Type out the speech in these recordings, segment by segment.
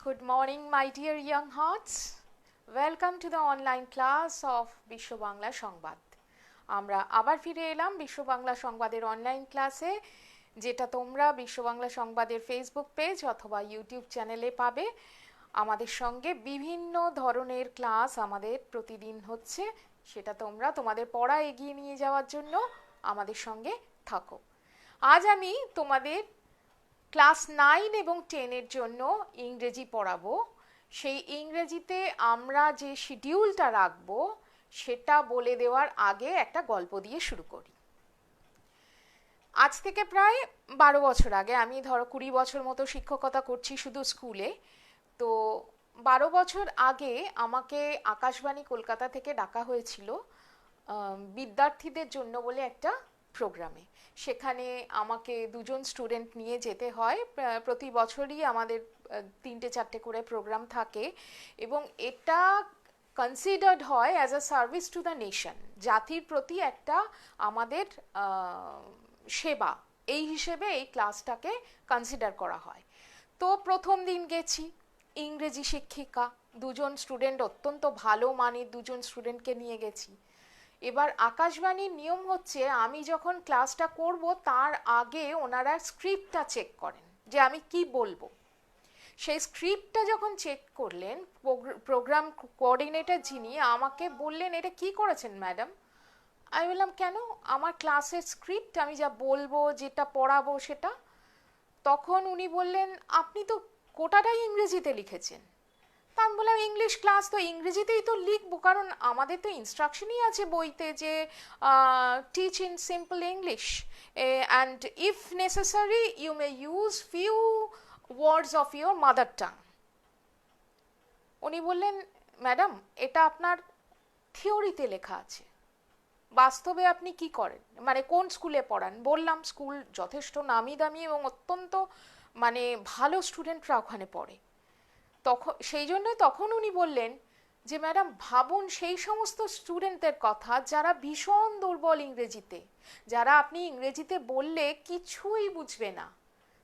Good morning, my dear young hearts. Welcome to the online class of বিশ্ব বাংলা সংবাদ. আমরা আবার ফিরে এলাম বিশ্ব বাংলা সংবাদের অনলাইন ক্লাসে, যেটা তোমরা বিশ্ব বাংলা সংবাদের ফেসবুক পেজ অথবা ইউটিউব চ্যানেলে পাবে। আমাদের সঙ্গে বিভিন্ন ধরনের ক্লাস আমাদের প্রতিদিন হচ্ছে, সেটা তোমরা তোমাদের পড়া এগিয়ে নিয়ে যাওয়ার জন্য আমাদের সঙ্গে থাকো। আজ আমি তোমাদের ক্লাস 9 এবং 10-এর জন্য ইংরেজি পড়াবো। সেই ইংরেজিতে আমরা যে শিডিউলটা রাখবো সেটা বলে দেওয়ার আগে একটা গল্প দিয়ে শুরু করি। আজ থেকে প্রায় 12 বছর আগে, আমি ধরো 20 বছর মতো শিক্ষকতা করছি শুধু স্কুলে, তো 12 বছর আগে আমাকে আকাশবাণী কলকাতা থেকে ডাকা হয়েছিল বিদ্যার্থীদের জন্য বলে একটা প্রোগ্রামে। সেখানে আমাকে দুজন স্টুডেন্ট নিয়ে যেতে হয়। প্রতি বছরই আমাদের 3-4টে করে প্রোগ্রাম থাকে এবং এটা কনসিডার্ড হয় as a service to the nation, জাতির প্রতি একটা আমাদের সেবা, এই হিসেবে এই ক্লাসটাকে কনসিডার করা হয়। তো প্রথম দিন গেছি, ইংরেজি শিক্ষিকা, দুজন স্টুডেন্ট, অত্যন্ত ভালো মানের দুজন স্টুডেন্টকে নিয়ে গেছি। এবার আকাশবাণীর নিয়ম হচ্ছে আমি যখন ক্লাসটা করব তার আগে ওনারা স্ক্রিপ্টটা চেক করেন যে আমি কি বলবো। সেই স্ক্রিপ্টটা যখন চেক করলেন, প্রোগ্রাম কোঅর্ডিনেটর যিনি আমাকে বললেন, এটা কি করেছেন ম্যাডাম? আমি বললাম, কেন? আমার ক্লাসের স্ক্রিপ্ট, আমি যা বলবো, যেটা পড়াবো সেটা। তখন উনি বললেন, আপনি তো গোটাটাই ইংরেজিতে লিখেছেন। তা আমি বললাম, ইংলিশ ক্লাস তো ইংরেজিতেই তো লিখবো, কারণ আমাদের তো ইনস্ট্রাকশনই আছে বইতে যে teach in simple English and if necessary you may use few words of your mother tongue. উনি বললেন, ম্যাডাম এটা আপনার থিওরিতে লেখা আছে, বাস্তবে আপনি কি করেন, মানে কোন স্কুলে পড়ান? বললাম, স্কুল যথেষ্ট নামি দামি এবং অত্যন্ত মানে ভালো স্টুডেন্টরা ওখানে পড়ে। তখন উনি বললেন যে ম্যাডাম ভাবুন সেই সমস্ত স্টুডেন্টদের কথা যারা ভীষণ দুর্বল ইংরেজিতে, যারা আপনি ইংরেজিতে বললে কিছুই বুঝবে না।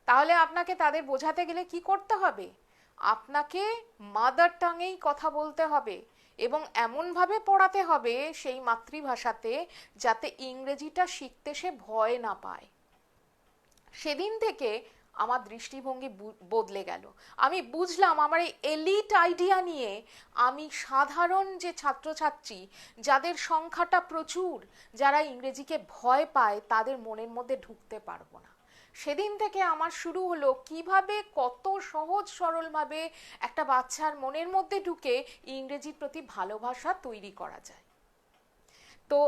তাহলে আপনাকে তাদের বোঝাতে গেলে কি করতে হবে? আপনাকে মাদার টাঙেই কথা বলতে হবে এবং এমনভাবে পড়াতে হবে সেই মাতৃভাষাতে যাতে ইংরেজিটা শিখতে সে ভয় না পায়। সেদিন থেকে আমার দৃষ্টিভঙ্গি বদলে গেল। আমি বুঝলাম আমার এই এলিট আইডিয়া নিয়ে আমি সাধারণ যে ছাত্রছাত্রী যাদের সংখ্যাটা প্রচুর, যারা ইংরেজিকে ভয় পায়, তাদের মনের মধ্যে ঢুকতে পারবো না। সেদিন থেকে আমার শুরু হলো কিভাবে কত সহজ সরলভাবে একটা বাচ্চার মনের মধ্যে ঢুকে ইংরেজির প্রতি ভালোবাসা তৈরি করা যায়। তো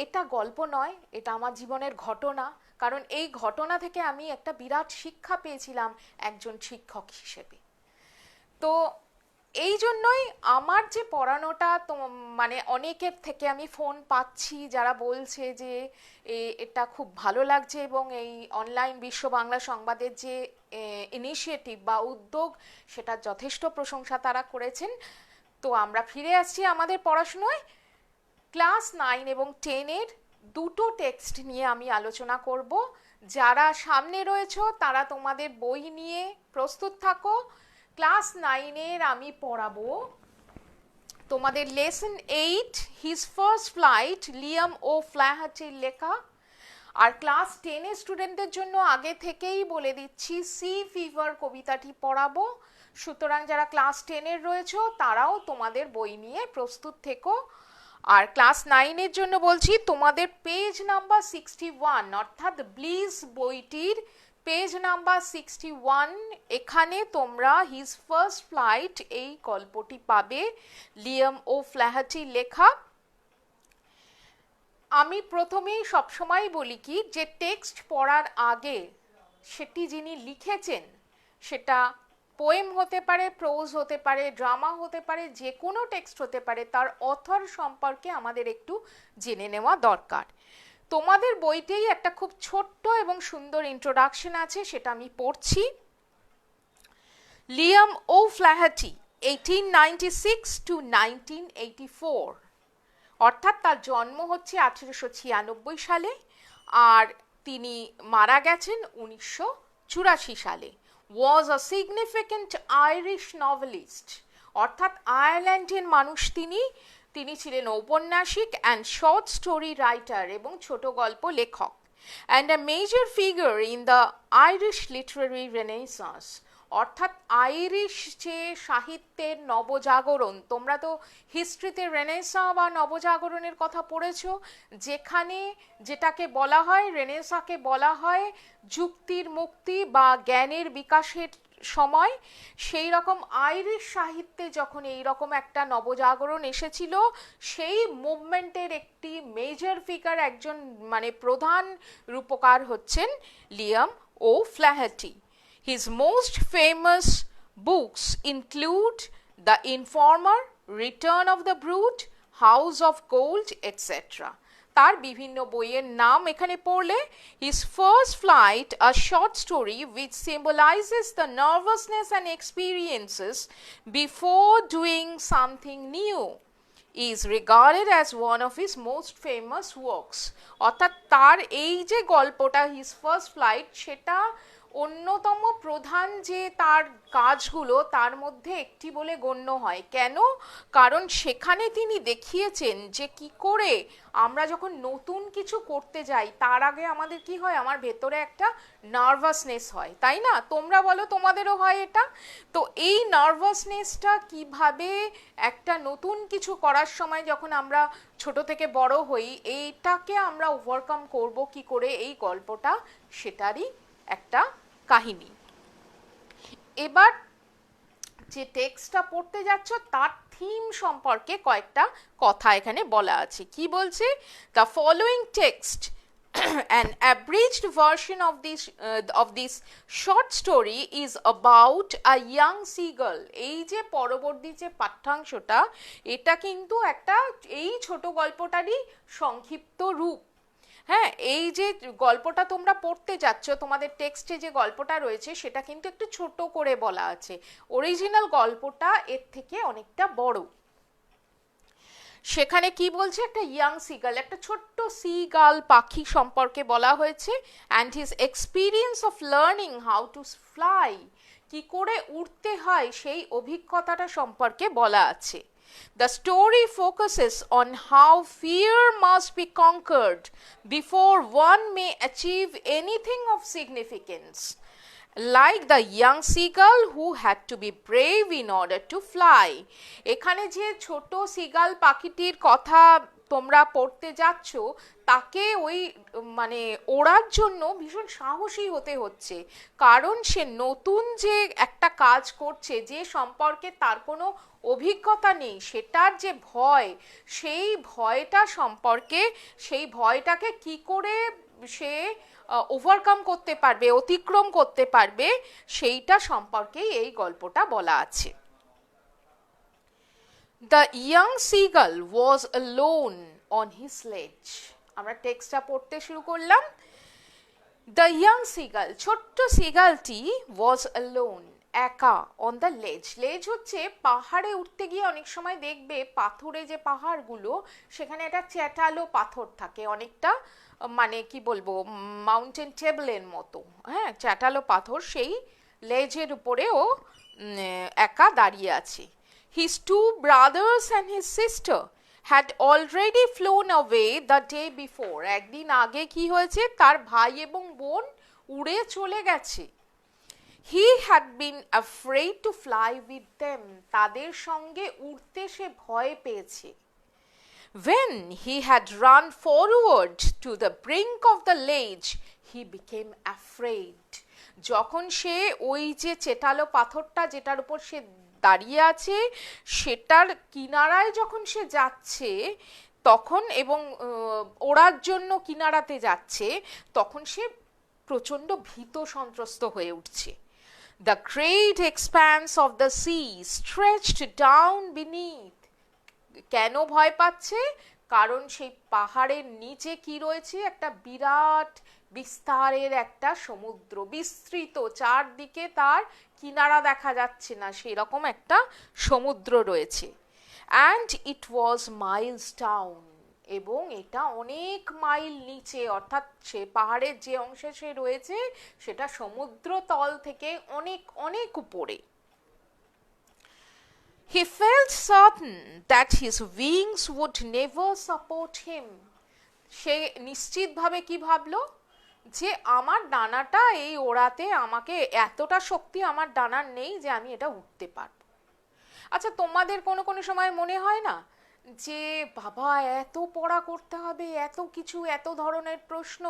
এটা গল্প নয়, এটা আমার জীবনের ঘটনা, কারণ এই ঘটনা থেকে আমি একটা বিরাট শিক্ষা পেয়েছিলাম একজন শিক্ষক হিসেবে। তো এই জন্যই আমার যে পড়ানোটা, তো মানে অনেকের থেকে আমি ফোন পাচ্ছি যারা বলছে যে এটা খুব ভালো লাগছে এবং এই অনলাইন বিশ্ব বাংলা সংবাদের যে ইনিশিয়েটিভ বা উদ্যোগ, সেটা যথেষ্ট প্রশংসা তারা করেছেন। তো আমরা ফিরে আসছি আমাদের পড়াশোনায়। ক্লাস 9 এবং 10-এর দুটো টেক্সট নিয়ে আমি আলোচনা করব। যারা সামনে রয়েছো তারা তোমাদের বই নিয়ে প্রস্তুত থাকো। ক্লাস 9-এর আমি পড়াবো তোমাদের lesson 8 His First Flight, Liam O ফ্ল্যাহার্টির লেখা। আর ক্লাস 10-এর স্টুডেন্টদের জন্য আগে থেকেই বলে দিচ্ছি, সি ফিভার কবিতাটি পড়াবো। সুতরাং যারা ক্লাস 10-এর রয়েছো তারাও তোমাদের বই নিয়ে প্রস্তুত থেকো। আর ক্লাস 9-এর জন্য বলছি, তোমাদের পেজ নাম্বার 61 অর্থাৎ ব্লিজ বইটির পেজ নাম্বার 61, এখানে তোমরা হিজ ফার্স্ট ফ্লাইট এই গল্পটি পাবে, লিয়াম ও ফ্ল্যাহার্টির লেখা। আমি প্রথমেই সবসময় বলি কি, যে টেক্সট পড়ার আগে সেটি যিনি লিখেছেন, সেটা পোয়েম হতে পারে, প্রোজ হতে পারে, ড্রামা হতে পারে, যে কোনো টেক্সট হতে পারে, তার অথর সম্পর্কে আমাদের একটু জেনে নেওয়া দরকার। তোমাদের বইতেই একটা খুব ছোট্ট এবং সুন্দর ইন্ট্রোডাকশন আছে, সেটা আমি পড়ছি। লিয়াম ও ফ্ল্যাহার্টি 1896 to 1984, অর্থাৎ তার জন্ম হচ্ছে 1896 সালে আর তিনি মারা গেছেন 1984 সালে। was a significant Irish novelist, অর্থাৎ আয়ারল্যান্ডের মানুষ তিনি। তিনি ছিলেন ঔপন্যাসিক অ্যান্ড শর্ট স্টোরি রাইটার এবং ছোট গল্প লেখক, and a major figure in the Irish literary renaissance, অর্থাৎ আইরিশ যে সাহিত্যের নবজাগরণ। তোমরা তো হিস্ট্রিতে রেনেসা বা নবজাগরণের কথা পড়েছো, যেখানে যেটাকে বলা হয়, রেনেসাকে বলা হয় যুক্তির মুক্তি বা জ্ঞানের বিকাশের সময়। সেই রকম আইরিশ সাহিত্যে যখন এই রকম একটা নবজাগরণ এসেছিল, সেই মুভমেন্টের একটি মেজর ফিগার, একজন মানে প্রধান রূপকার হচ্ছেন Liam O ফ্ল্যাহার্টি। His most famous books include The Informer, Return of the Brute, House of Gold, etc. তার বিভিন্ন বইয়ের নাম এখানে পড়লে, His First Flight, a short story which symbolizes the nervousness and experiences before doing something new, is regarded as one of his most famous works. অর্থাৎ তার এই যে গল্পটা His First Flight, সেটা অন্যতম প্রধান যে তার কাজগুলো তার মধ্যে একটি বলে গণ্য হয়। কেন? কারণ সেখানে তিনি দেখিয়েছেন যে কি করে আমরা যখন নতুন কিছু করতে যাই তার আগে আমাদের কি হয়, আমার ভেতরে একটা নার্ভাসনেস হয়, তাই না? তোমরা বলো, তোমাদেরও হয় এটা? তো এই নার্ভাসনেসটা কিভাবে একটা নতুন কিছু করার সময় যখন আমরা ছোট থেকে বড় হই, এইটাকে আমরা ওভারকাম করব কি করে, এই গল্পটা সেটারই একটা কাহিনী। এবার যে টেক্সটটা পড়তে যাচ্ছ তার থিম সম্পর্কে কয়েকটা কথা এখানে বলা আছে। কি বলছে? The following text an abridged version of this short story is about a young seagull. এই যে পরবর্তী যে পাঠ্যাংশটা, এটা কিন্তু একটা এই ছোট গল্পটারই সংক্ষিপ্ত রূপ। হ্যাঁ, এই যে গল্পটা তোমরা পড়তে যাচ্ছ, তোমাদের টেক্সটে যে গল্পটা রয়েছে সেটা কিন্তু একটু ছোট করে বলা আছে। অরিজিনাল গল্পটা এর থেকে অনেকটা বড়। সেখানে কি বলছে? একটা ইয়াং সিগাল, একটা ছোট্ট সিগাল পাখি সম্পর্কে বলা হয়েছে, and his experience of learning how to fly, কি করে উড়তে হয় সেই অভিজ্ঞতাটা সম্পর্কে বলা আছে। The story focuses on how fear must be conquered before one may achieve anything of significance, like the young seagull who had to be brave in order to fly. এখানে যে ছোট সিগাল পাখিটির কথা তোমরা পড়তে যাচ্ছ, তাকে ওই মানে ওড়ার জন্য ভীষণ সাহসী হতে হচ্ছে, কারণ সে নতুন যে একটা কাজ করছে, যে সম্পর্কে তার কোনো অভিজ্ঞতা নেই, সেটার যে ভয়, সেই ভয়টা সম্পর্কে, সেই ভয়টাকে কি করে সে ওভারকাম করতে পারবে, অতিক্রম করতে পারবে, সেইটা সম্পর্কেই এই গল্পটা বলা আছে। The young seagull was alone on his sledge. আমরা টেক্সটটা পড়তে শুরু করলাম। The young seagull, ছোট্ট সিগালটি, was alone, একা, on the ledge. লেজ হচ্ছে পাহাড়ে উঠতে গিয়ে অনেক সময় দেখবে পাথরে যে পাহাড়গুলো, সেখানে একটা চ্যাটালো পাথর থাকে, অনেকটা মানে কি বলবো, মাউন্টেন টেবলের মতো। হ্যাঁ, চ্যাটালো পাথর, সেই লেজের উপরে ও একা দাঁড়িয়ে আছে। His two brothers and his sister had already flown away the day before. একদিন আগে কি হয়েছে, তার ভাই এবং বোন উড়ে চলে গেছে। He had been afraid to fly with them. তাদের সঙ্গে উড়তে সে ভয় পেয়েছে। When he had run forward to the brink of the ledge, he became afraid. যখন সে ওই যে চেটালো পাথরটা যেটার উপর সে দাঁড়িয়ে আছে, সেটার কিনারায় যখন সে যাচ্ছে তখন, এবং ওড়ার জন্য কিনারাতে যাচ্ছে, তখন সে প্রচণ্ড ভীত সন্ত্রস্ত হয়ে উঠছে। The great expanse of the sea stretched down beneath. কেন ভয় পাচ্ছে? কারণ সেই পাহাড়ের নিচে কি রয়েছে, একটা বিরাট বিস্তারের একটা সমুদ্র, বিস্তৃত, চারদিকে তার কিনারা দেখা যাচ্ছে না, সেই রকম একটা সমুদ্র রয়েছে। And it was miles down. এবং এটা অনেক মাইল নিচে, অর্থাৎ সে পাহাড়ের যে অংশে সে রয়েছে সেটা সমুদ্র তল থেকে অনেক অনেক উপরে। He felt certain that his wings would never support him. সে নিশ্চিতভাবে কি ভাবলো, যে আমার ডানাটা এই ওড়াতে আমাকে, এতটা শক্তি আমার ডানার নেই যে আমি এটা উঠতে পারবো। আচ্ছা, তোমাদের কোনো কোনো সময় মনে হয় না যে বাবা এত পড়া করতে হবে, এত কিছু, এত ধরনের প্রশ্ন,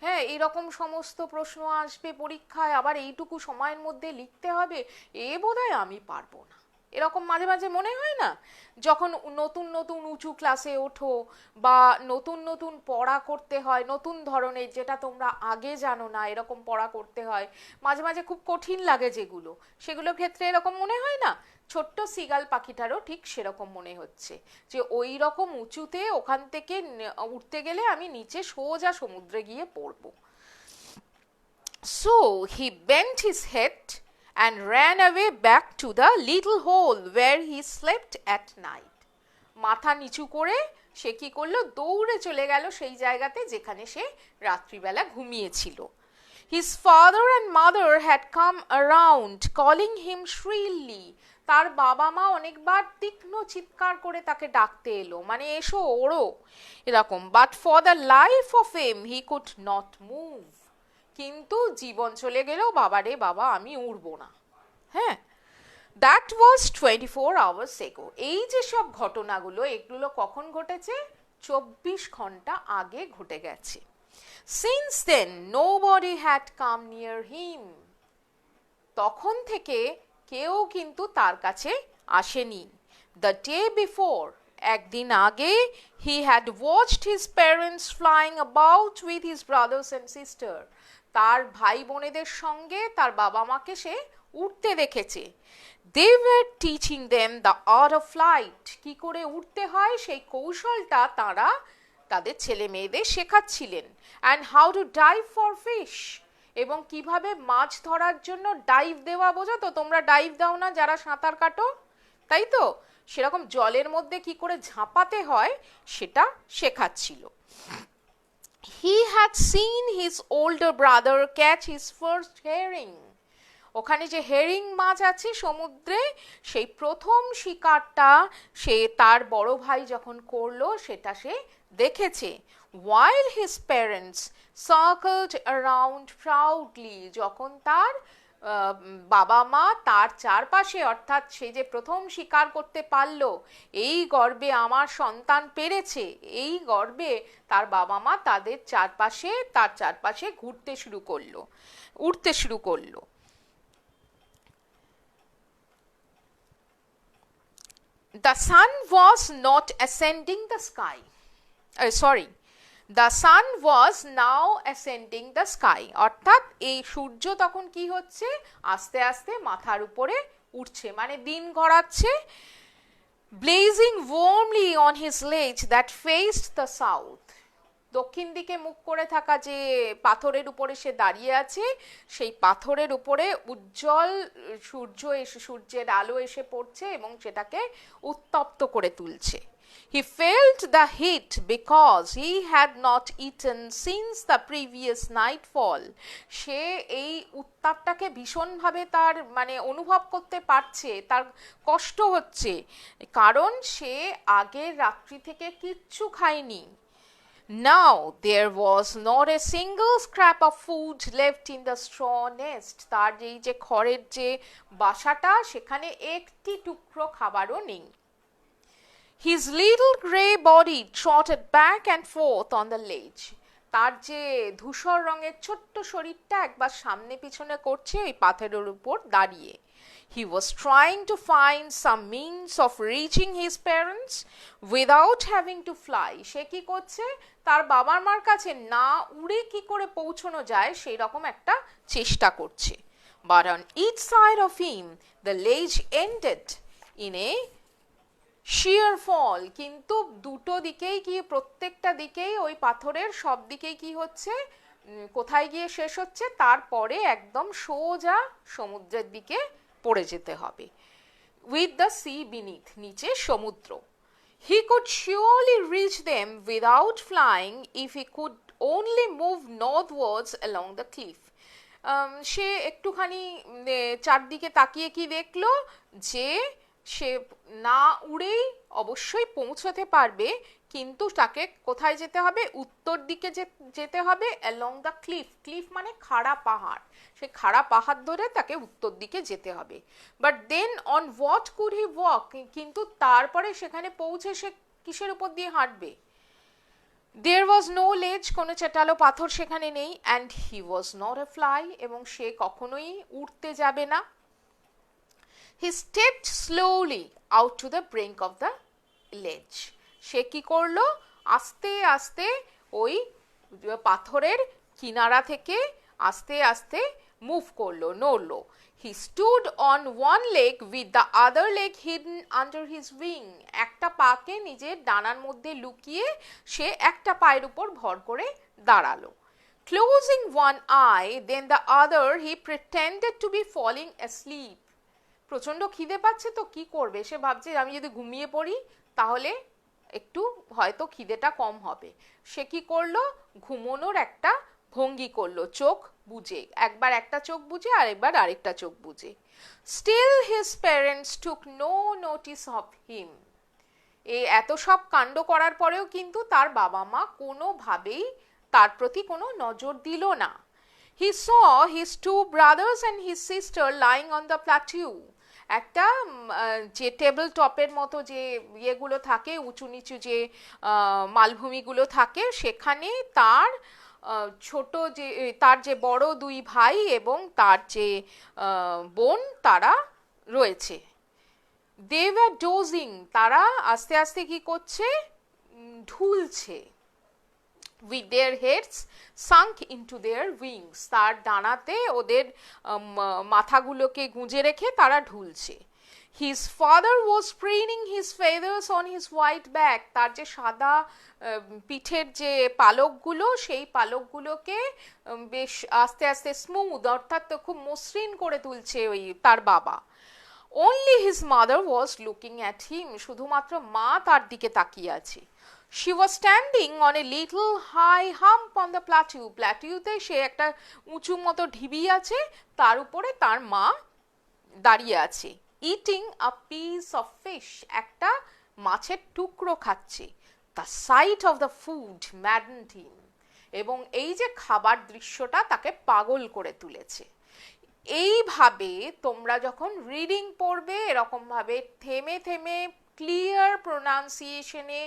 হ্যাঁ এরকম সমস্ত প্রশ্ন আসবে পরীক্ষায়, আবার এইটুকু সময়ের মধ্যে লিখতে হবে, এ বোধহয় আমি পারবো না। এরকম মাঝে মাঝে মনে হয় না? যখন নতুন নতুন উঁচু ক্লাসে ওঠো বা নতুন নতুন পড়া করতে হয়, নতুন ধরনের, যেটা তোমরা আগে জানো না, এরকম পড়া করতে হয়, মাঝে মাঝে খুব কঠিন লাগে যেগুলো, সেগুলোর ক্ষেত্রে এরকম মনে হয় না? ছোট্ট সিগাল পাখিটারও ঠিক সেরকম মনে হচ্ছে যে ওই রকম উঁচুতে ওখান থেকে উঠতে গেলে আমি নিচে সোজা সমুদ্রে গিয়ে পড়বো। So he bent his head and ran away back to the little hole where he slept at night. মাথা নিচু করে সে কি করলো, দৌড়ে চলে গেল সেই জায়গাতে যেখানে সে রাত্রিবেলা ঘুমিয়েছিল। His father and mother had come around calling him shrilly. তার বাবা মা অনেকবার তীক্ষ্ণ চিৎকার করে তাকে ডাকতে এলো, মানে এসো ওড়ো এরকম। But for the life of him he could not move. কিন্তু জীবন চলে গেল, বাবারে বাবা আমি উড়বো না। হ্যাঁ, দ্যাট ওয়াজ 24 hours ago. এই যে সব ঘটনাগুলো, এগুলো কখন ঘটেছে? 24 ঘন্টা আগে ঘটে গেছে। Since then nobody had come near him. তখন থেকে কেউ কিন্তু তার কাছে আসেনি। The day before, একদিন আগে, he had watched his parents flying about with his brothers and sister. তার ভাই বোনেদের সঙ্গে তার বাবা মাকে সে উঠতে দেখেছে। They were teaching them the art of flight. কি করে উঠতে হয় সেই কৌশলটা তারা তাদের ছেলে মেয়েদের শেখাচ্ছিলেন। And how to dive for fish. এবং কিভাবে মাছ ধরার জন্য ডাইভ দেওয়া, বোঝো তো? তোমরা ডাইভ দাও না যারা সাঁতার কাটো, তাই তো? সেরকম জলের মধ্যে কি করে ঝাঁপাতে হয় সেটা শেখাচ্ছিল। He had seen his older brother catch his first herring. ওখানে যে হেরিং মাছ আছে সমুদ্রে, সেই প্রথম শিকারটা সে তার বড় ভাই যখন করলো সেটা সে দেখেছে। While his parents circled around proudly, যখন তার বাবা মা তার চারপাশে, অর্থাৎ সে যে প্রথম শিকার করতে পারলো, এই গর্বে আমার সন্তান পেরেছে, এই গর্বে তার বাবা মা তার চারপাশে ঘুরতে শুরু করলো, উঠতে শুরু করলো। The sun was not ascending the sky. The sun was now ascending the sky. অর্থাৎ এই সূর্য তখন কি হচ্ছে, আস্তে আস্তে মাথার উপরে উঠছে, মানে দিন গড়াচ্ছে। Blazing warmly on his ledge that faced the south. দক্ষিণ দিকে মুখ করে থাকা যে পাথরের উপরে সে দাঁড়িয়ে আছে, সেই পাথরের উপরে উজ্জ্বল সূর্যের আলো এসে পড়ছে এবং সেটাকে উত্তপ্ত করে তুলছে। He felt the heat because he had not eaten since the previous nightfall. সে এই উত্তাপটাকে ভীষণভাবে তার মানে অনুভব করতে পারছে, তার কষ্ট হচ্ছে, কারণ সে আগের রাত্রি থেকে কিচ্ছু খায়নি। Now there was not a single scrap of food left in the straw nest. তার এই যে খড়ের যে বাসাটা, সেখানে একটি টুকরো খাবারও নেই। His little grey body trotted back and forth on the ledge. তার যে ধূসর রঙের ছোট্ট শরীরটা একবার সামনে পিছনে করছে ওই পাথরের উপর দাঁড়িয়ে। He was trying to find some means of reaching his parents without having to fly. সে কি করছে, তার বাবার মার কাছে না উড়ে কি করে পৌঁছানো যায় সেই রকম একটা চেষ্টা করছে। But on each side of him the ledge ended in a sheer fall. কিন্তু দুটো দিকেই কি, প্রত্যেকটা দিকেই ওই পাথরের সব দিকেই কি হচ্ছে, কোথায় গিয়ে শেষ হচ্ছে, তারপরে একদম সোজা সমুদ্রের দিকে পড়ে যেতে হবে। With the sea beneath, নিচে সমুদ্র। He could surely reach them without flying if he could only move northwards along the cliff. সে একটুখানি চারদিকে তাকিয়ে কি দেখলো যে সে না উড়েই অবশ্যই পৌঁছতে পারবে, কিন্তু তাকে কোথায় যেতে হবে? উত্তর দিকে যেতে হবে, along the cliff. ক্লিফ মানে খাড়া পাহাড়, সেই খাড়া পাহাড় ধরে তাকে উত্তর দিকে যেতে হবে। But then on what could he walk? কিন্তু তারপরে সেখানে পৌঁছে সে কিসের উপর দিয়ে হাঁটবে? There was no ledge, কোনো চেটালো পাথর সেখানে নেই, and he was not a fly, এবং সে কখনোই উড়তে যাবে না। He stepped slowly out to the brink of the ledge. সে কি করলো? আস্তে আস্তে ওই পাথরের কিনারা থেকে আস্তে আস্তে মুভ করলো, নড়লো। He stood on one leg with the other leg hidden under his wing. একটা পাকে নিজের ডানার মধ্যে লুকিয়ে সে একটা পায়ের উপর ভর করে দাঁড়ালো। Closing one eye, then the other, he pretended to be falling asleep. প্রচন্ড খিদে পাচ্ছে তো কি করবে? সে ভাবছে আমি যদি ঘুমিয়ে পড়ি তাহলে একটু হয়তো খিদেটা কম হবে। সে কি করলো? ঘুমোনোর একটা ভঙ্গি করলো, চোখ বুজে, একবার একটা চোখ বুজে আর একবার আরেকটা চোখ বুজে। Still his parents took no notice of him. এত সব কাণ্ড করার পরেও কিন্তু তার বাবা মা কোনোভাবেই তার প্রতি কোনো নজর দিল না। He saw his two brothers and his sister lying on the plateau. একটা যে টেবিল টপের মতো যে ইয়েগুলো থাকে, উঁচু নিচু যে মালভূমিগুলো থাকে, সেখানে তার ছোট যে তার যে বড় দুই ভাই এবং তার যে বোন তারা রয়েছে। They were dozing. তারা আস্তে আস্তে কি করছে? ঢুলছে। With their heads sunk into their wings. তার ডানাতে ওদের মাথাগুলোকে গুঁজে রেখে তারা ঢুলছে। His father was preening his feathers on his white back. তার যে সাদা পিঠের যে পালকগুলো, সেই পালকগুলোকে বেশ আস্তে আস্তে স্মুথ অর্থাৎ খুব মসৃণ করে তুলছে ওই তার বাবা। Only his mother was looking at him. শুধুমাত্র মা তার দিকে তাকিয়ে আছে। She was standing on a little high hump on the plateau. প্ল্যাটিউতে সে একটা উঁচু মতো ঢিবি আছে, তার উপরে তার মা দাঁড়িয়ে আছে। Eating a piece of fish. একটা মাছের টুকরো খাচ্ছে। The sight of the food maddened him. এবং এই যে খাবার দৃশ্যটা তাকে পাগল করে তুলেছে। এইভাবে তোমরা যখন রিডিং পড়বে, এরকম ভাবে থেমে থেমে ক্লিয়ার প্রোনাউন্সিয়েশনে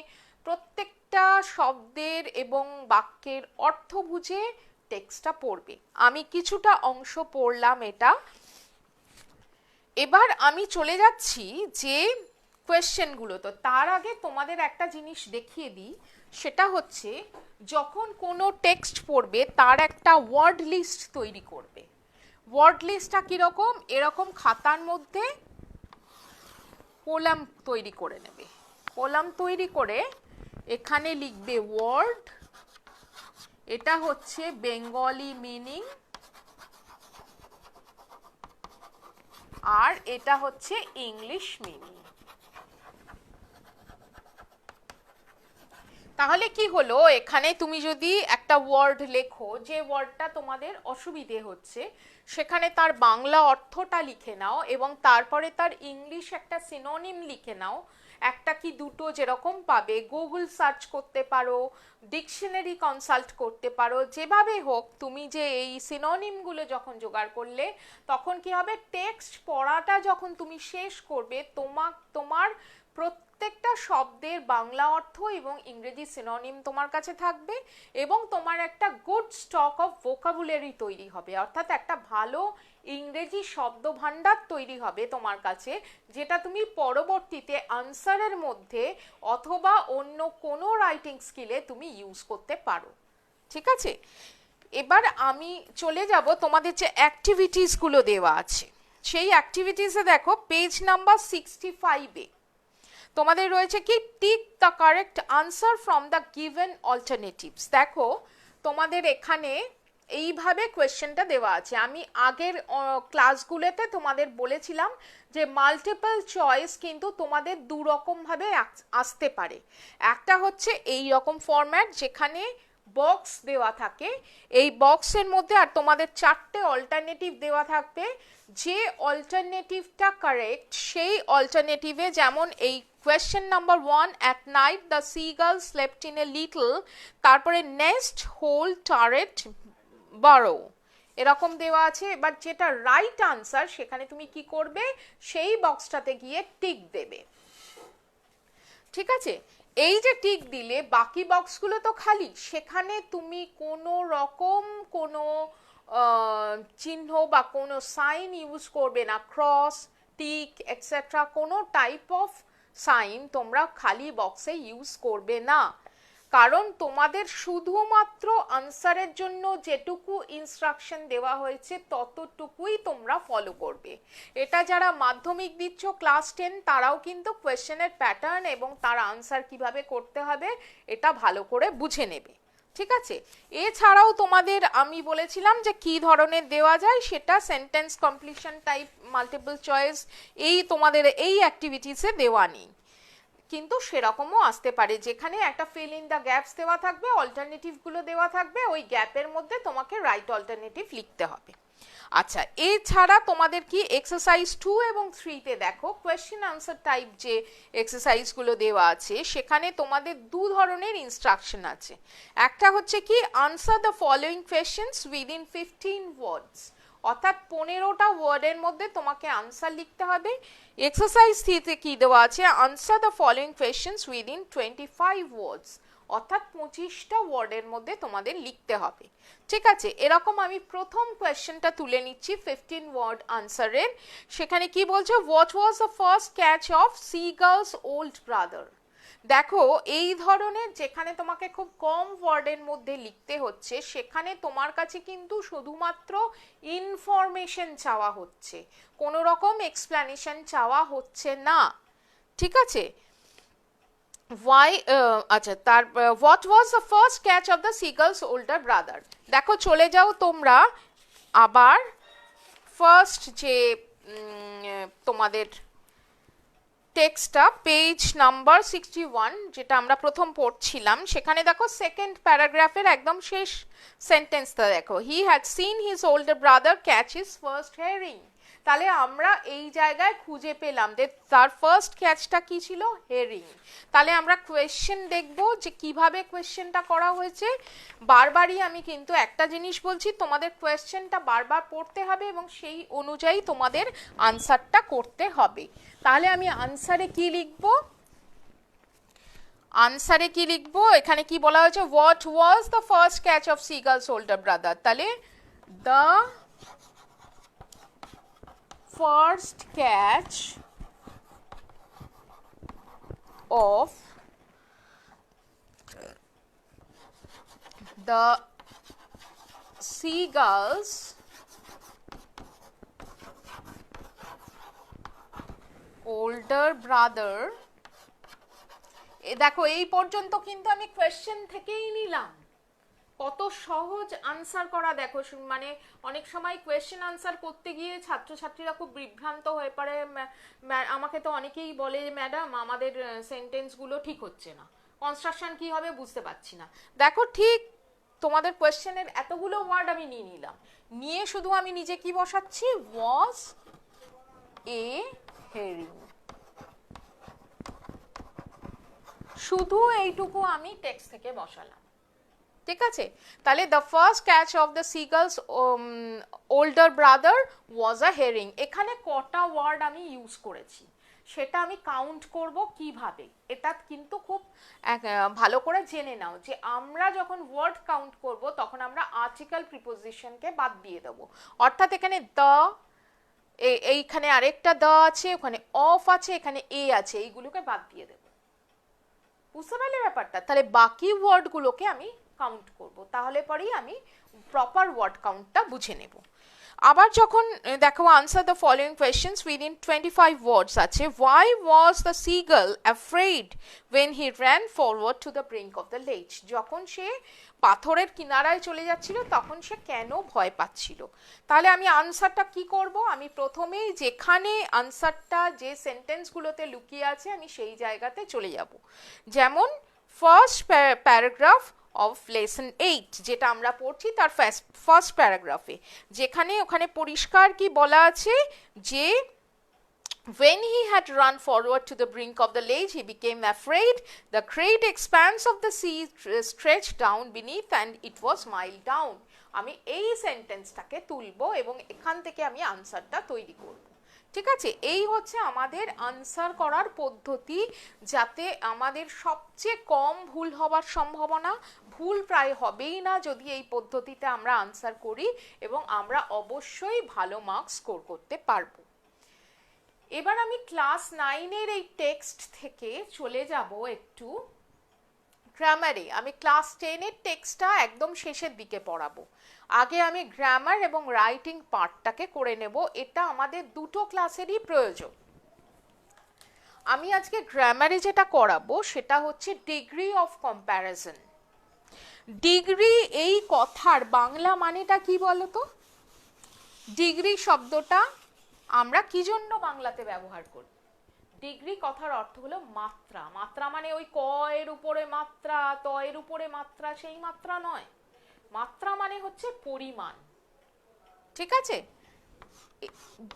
প্রত্যেকটা শব্দের এবং বাক্যের অর্থ বুঝে টেক্সটটা পড়বে। আমি কিছুটা অংশ পড়লাম এটা। এবার আমি চলে যাচ্ছি যে কোয়েশ্চেনগুলো। তো তার আগে তোমাদের একটা জিনিস দেখিয়ে দিই, সেটা হচ্ছে যখন কোনো টেক্সট পড়বে তার একটা ওয়ার্ড লিস্ট তৈরি করবে। ওয়ার্ড লিস্টটা কীরকম? এরকম খাতার মধ্যে কলাম তৈরি করে নেবে। কলাম তৈরি করে এখানে লিখবে ওয়ার্ড, এটা হচ্ছে বেঙ্গলি মিনিং, আর এটা হচ্ছে ইংলিশ মিনিং। তাহলে কি হলো, এখানে তুমি যদি একটা ওয়ার্ড লেখো, যে ওয়ার্ডটা তোমাদের অসুবিধে হচ্ছে, সেখানে তার বাংলা অর্থটা লিখে নাও এবং তারপরে তার ইংলিশ একটা সিনোনিম লিখে নাও। একটা কি দুটো যেরকম পাবে, গুগল সার্চ করতে পারো, ডিকশনারি কনসাল্ট করতে পারো, যেভাবে হোক তুমি যে এই সিনোনিমগুলো যখন জোগাড় করলে তখন কি হবে, টেক্সট পড়াটা যখন তুমি শেষ করবে তোমার প্রত্যেকটা শব্দের বাংলা অর্থ এবং ইংরেজি সিনোনিম তোমার কাছে থাকবে এবং তোমার একটা গুড স্টক অফ ভোকাবুলারি তৈরি হবে, অর্থাৎ একটা ভালো ইংরেজি শব্দ ভাণ্ডার তৈরি হবে তোমার কাছে, যেটা তুমি পরবর্তীতে আনসারের মধ্যে অথবা অন্য কোনো রাইটিং স্কিলে তুমি ইউজ করতে পারো। ঠিক আছে, এবার আমি চলে যাব তোমাদের যে অ্যাক্টিভিটিসগুলো দেওয়া আছে সেই অ্যাক্টিভিটিসে। দেখো পেজ নাম্বার 65-এ তোমাদের রয়েছে কি, tick the correct answer from the given alternatives. দেখো তোমাদের এখানে এইভাবে কোয়েশ্চেনটা দেওয়া আছে। আমি আগের ক্লাসগুলোতে তোমাদের বলেছিলাম যে মাল্টিপল চয়েস কিন্তু তোমাদের দু রকম ভাবে আসতে পারে। একটা হচ্ছে এই রকম ফরম্যাট যেখানে বক্স দেওয়া থাকে, এই বক্সের মধ্যে আর তোমাদের চারটে অল্টারনেটিভ দেওয়া থাকবে, যে অল্টারনেটিভটা কারেক্ট সেই অল্টারনেটিভে, যেমন এই question number 1, at night the seagull slept in a little, তারপরে নেস্ট হোল টারেট বারো, এরকম দেওয়া আছে। এবার যেটা রাইট আনসার সেখানে তুমি কি করবে, সেই বক্সটাতে গিয়ে টিক দেবে। ঠিক আছে, এই যে টিক দিলে বাকি বক্সগুলো তো খালি, সেখানে তুমি কোনো রকম কোনো চিহ্ন বা কোনো সাইন ইউজ করবে না, ক্রস, টিক এটসেট্রা কোনো টাইপ অফ সাইন তোমরা খালি বক্সে ইউজ করবে না। কারণ তোমাদের শুধুমাত্র আনসারের জন্য যেটুকু ইনস্ট্রাকশন দেওয়া হয়েছে ততটুকুই তোমরা ফলো করবে। এটা যারা মাধ্যমিক দিচ্ছ ক্লাস 10 তারাও কিন্তু কোয়েশ্চেনের প্যাটার্ন এবং তার আনসার কিভাবে করতে হবে এটা ভালো করে বুঝে নেবে। ঠিক আছে, এছাড়াও তোমাদের আমি বলেছিলাম যে কি ধরনের দেওয়া যায়, সেটা sentence completion type multiple choice এই তোমাদের এই অ্যাক্টিভিটিসে দেওয়া নেই, কিন্তু সেরকমও আসতে পারে যেখানে একটা ফিল ইন দ্য গ্যাপস দেওয়া থাকবে, অল্টারনেটিভগুলো দেওয়া থাকবে, ওই গ্যাপের মধ্যে তোমাকে রাইট অল্টারনেটিভ লিখতে হবে। আচ্ছা, এছাড়া তোমাদের কি এক্সারসাইজ 2 এবং 3 তে দেখো কোয়েশ্চেন আনসার টাইপ যে এক্সারসাইজগুলো দেওয়া আছে সেখানে তোমাদের দু ধরনের ইনস্ট্রাকশন আছে। একটা হচ্ছে কি answer the following questions within 15 ওয়ার্ডস, অর্থাৎ 15টা ওয়ার্ডের মধ্যে তোমাকে আনসার লিখতে হবে। এক্সারসাইজ 3 তে কি দেওয়া আছে, answer the following questions within 25 ওয়ার্ডস, অর্থাৎ 25টা ওয়ার্ডের মধ্যে তোমাদের লিখতে হবে। ঠিক আছে, এরকম আমি প্রথম কোয়েশ্চেনটা তুলে নিচ্ছি 15 ওয়ার্ড আনসারের। সেখানে কি বলছে, what was the first catch of seagulls old brother. দেখো এই ধরনের যেখানে তোমাকে খুব কম ওয়ার্ডের মধ্যে লিখতে হচ্ছে সেখানে তোমার কাছে কিন্তু শুধুমাত্র ইনফরমেশন চাওয়া হচ্ছে, কোনো রকম এক্সপ্লেনেশন চাওয়া হচ্ছে না। ঠিক আছে, why আচ্ছা তার what was the first catch of the seagull's older brother। দেখো চলে যাও তোমরা আবার ফার্স্ট যে তোমাদের টেক্সটটা পেজ নাম্বার 61 যেটা আমরা প্রথম পড়ছিলাম, সেখানে দেখো সেকেন্ড প্যারাগ্রাফের একদম শেষ সেন্টেন্সটা দেখো, he had seen his older brother catch his first herring. তাহলে আমরা এই জায়গায় খুঁজে পেলাম যে তার ফার্স্ট ক্যাচটা কি ছিল, হেরিং। তাহলে আমরা কোয়েশ্চেন দেখব যে কিভাবে কোয়েশ্চেনটা করা হয়েছে। বারবারই আমি কিন্তু একটা জিনিস বলছি, তোমাদের কোয়েশ্চেনটা বারবার পড়তে হবে এবং সেই অনুযায়ী তোমাদের আনসারটা করতে হবে। তাহলে আমি আনসারে কি লিখব, আনসারে কি লিখব, এখানে কি বলা হয়েছে, what was the first catch of seagulls older brother. তাহলে the first catch of the seagulls older brother। দেখো এই পর্যন্ত কিন্তু আমি কোয়েশ্চেন থেকেই নিলাম, কত সহজ আনসার করা। দেখো মানে অনেক সময় কোয়েশ্চেন আনসার করতে গিয়ে ছাত্রছাত্রীরা খুব বিভ্রান্ত হয়ে পড়ে, আমাকে তো অনেকেই বলে ম্যাডাম আমাদের সেন্টেন্সগুলো ঠিক হচ্ছে না, কনস্ট্রাকশন কি হবে বুঝতে পারছি না। দেখো ঠিক তোমাদের কোয়েশ্চেনের এতগুলো ওয়ার্ড আমি নিয়ে নিলাম, নিয়ে শুধু আমি নিজে কি বসাচ্ছি, ওয়াজ এ হেরিং, শুধু এইটুকু আমি টেক্সট থেকে বসালাম। ঠিক আছে, তাহলে the first catch of the seagulls older brother was a herring, এখানে কটা ওয়ার্ড আমি ইউজ করেছি সেটা আমি কাউন্ট করব কিভাবে, এটা কিন্তু খুব ভালো করে জেনে নাও যে আমরা যখন ওয়ার্ড কাউন্ট করব তখন আমরা আর্টিকেল প্রিপোজিশনকে বাদ দিয়ে দেবো। অর্থাৎ এখানে দ্য, এইখানে আরেকটা দ্য আছে, ওখানে অফ আছে, এখানে এ আছে, এইগুলোকে বাদ দিয়ে দেবো। বুঝতে পারলে ব্যাপারটা? তাহলে বাকি ওয়ার্ডগুলোকে আমি কাউন্ট করব, তাহলে পরেই আমি প্রপার ওয়ার্ড কাউন্টটা বুঝে নেব। আবার যখন দেখো answer the following questions within 25 ওয়ার্ডস আছে, why was the seagull afraid when he ran forward to the brink of the lake। যখন সে পাথরের কিনারায় চলে যাচ্ছিল তখন সে কেন ভয় পাচ্ছিল। তাহলে আমি আনসারটা কি করব, আমি প্রথমেই যেখানে আনসারটা যে সেন্টেন্সগুলোতে লুকিয়ে আছে আমি সেই জায়গাতে চলে যাব। যেমন ফার্স্ট প্যারাগ্রাফ অফ লেসন 8 যেটা আমরা পড়ছি তার ফার্স্ট প্যারাগ্রাফে, যেখানে ওখানে পরিষ্কার কি বলা আছে যে when he had run forward to the brink of the lake, he became afraid. The great expanse of the sea stretched down beneath and it was mile down. আমি এই সেন্টেন্সটাকে তুলবো এবং এখান থেকে আমি আনসারটা তৈরি করব। ঠিক আছে, এই হচ্ছে আমাদের আনসার করার পদ্ধতি, যাতে আমাদের সবচেয়ে কম ভুল হওয়ার সম্ভাবনা, ভুল প্রায় হবেই না যদি এই পদ্ধতিতে আমরা আনসার করি, এবং আমরা অবশ্যই ভালো মার্কস স্কোর করতে পারবো। এবার আমি ক্লাস 9-এর এই টেক্সট থেকে চলে যাব একটু গ্রামারে। আমি ক্লাস 10-এর টেক্সটটা একদম শেষের দিকে পড়াবো, আগে আমি গ্রামার এবং রাইটিং পার্টটাকে করে নেব, এটা আমাদের দুটো ক্লাসেরই প্রয়োজন। আমি আজকে গ্রামারে যেটা করাবো সেটা হচ্ছে ডিগ্রি অফ কম্প্যারিজন। ডিগ্রি এই কথার বাংলা মানেটা কি বলতো? ডিগ্রি শব্দটা আমরা কি জন্য বাংলাতে ব্যবহার করি? ডিগ্রি কথার অর্থ হলো মাত্রা। মাত্রা মানে ওই ক এর উপরে মাত্রা, ত এর উপরে মাত্রা, সেই মাত্রা নয়। মাত্রা মানে হচ্ছে পরিমাণ। ঠিক আছে,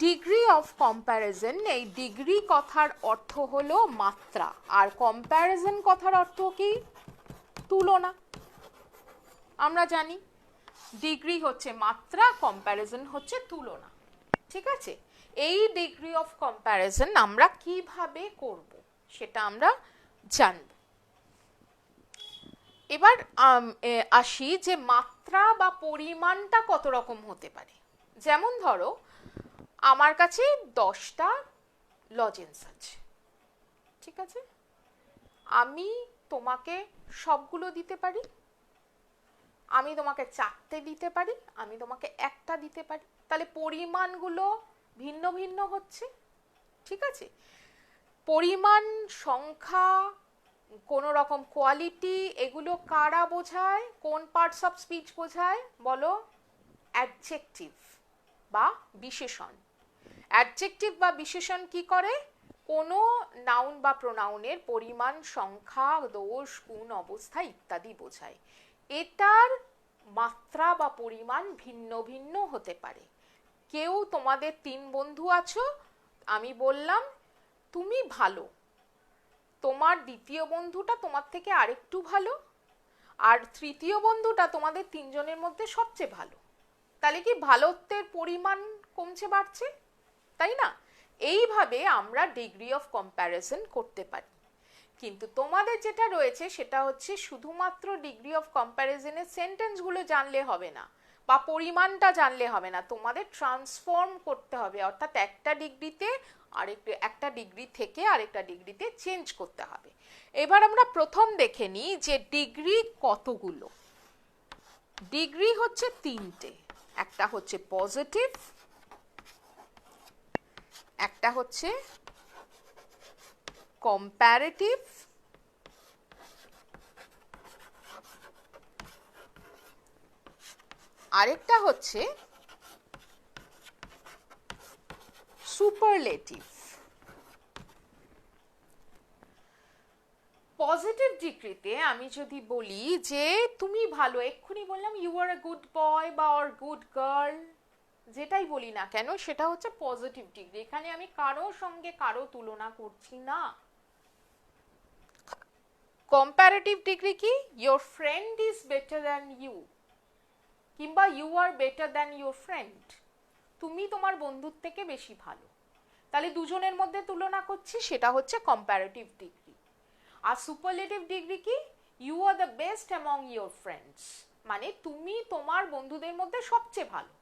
ডিগ্রি অফ কম্প্যারিজন, এই ডিগ্রি কথার অর্থ হলো মাত্রা, আর কম্প্যারিজন কথার অর্থ কি? তুলনা। আমরা জানি ডিগ্রি হচ্ছে মাত্রা, কম্প্যারিজন হচ্ছে তুলনা। ঠিক আছে, এই ডিগ্রি অফ কম্প্যারিজন আমরা কিভাবে করব সেটা আমরা জানব। এবার আসি যে মাত্রা বা পরিমাণটা কত রকম হতে পারে। যেমন ধরো আমার কাছে 10টা লজেন্স আছে, ঠিক আছে, আমি তোমাকে সবগুলো দিতে পারি, আমি তোমাকে 4টে দিতে পারি, আমি তোমাকে 1টা দিতে পারি। তাহলে পরিমাণগুলো ভিন্ন ভিন্ন হচ্ছে। ঠিক আছে, পরিমাণ, সংখ্যা, কোন রকম কোয়ালিটি, এগুলো কারা বোঝায়, কোন পার্টস অফ স্পিচ বোঝায় বলো? অ্যাডজেক্টিভ বা বিশেষণ। অ্যাডজেক্টিভ বা বিশেষণ কি করে? কোনো নাউন বা প্রোনাউনের পরিমাণ, সংখ্যা, দোষ, গুণ, অবস্থা ইত্যাদি বোঝায়। এটার মাত্রা বা পরিমাণ ভিন্ন ভিন্ন হতে পারে। কেউ, তোমাদের 3 বন্ধু আছো, আমি বললাম তুমি ভালো, তোমার দ্বিতীয় বন্ধুটা তোমার থেকে আরেকটু ভালো, আর তৃতীয় বন্ধুটা তোমাদের 3 জনের মধ্যে সবচেয়ে ভালো। তাহলে কি ভালোত্বের পরিমাণ কমছে বাড়ছে? তাই না? এইভাবে আমরা ডিগ্রি অফ কম্প্যারিজন করতে পারি। কিন্তু তোমাদের যেটা রয়েছে সেটা হচ্ছে শুধুমাত্র ডিগ্রি অফ কম্প্যারিজনের সেন্টেন্সগুলো জানলে হবে না, বা পরিমাণটা জানলে হবে না, তোমাদের ট্রান্সফর্ম করতে হবে, অর্থাৎ একটা ডিগ্রি থেকে আরেকটা ডিগ্রিতে চেঞ্জ করতে হবে। এবার আমরা প্রথম দেখে নিই যে ডিগ্রি কতগুলো। ডিগ্রি হচ্ছে 3টে, একটা হচ্ছে পজিটিভ, একটা হচ্ছে কম্প্যারেটিভ, আরেকটা হচ্ছে সুপারলেটিভ। পজিটিভ ডিগ্রিতে আমি যদি বলি যে তুমি ভালো, এক্ষুনি বললাম you R a good boy বা অর গুড গার্ল, যেটাই বলি না কেন সেটা হচ্ছে পজিটিভ ডিগ্রি। এখানে আমি কারোর সঙ্গে কারো তুলনা করছি না। কম্প্যারেটিভ ডিগ্রি কি? Your friend is better than you, কিংবা you are better than your friend, তুমি তোমার বন্ধুর থেকে বেশি ভালো। তাহলে দুজনের মধ্যে তুলনা করছি, সেটা হচ্ছে কম্প্যারেটিভ ডিগ্রি। আর সুপারলেটিভ ডিগ্রি কি? You are the best among your friends, মানে তুমি তোমার বন্ধুদের মধ্যে সবচেয়ে ভালো,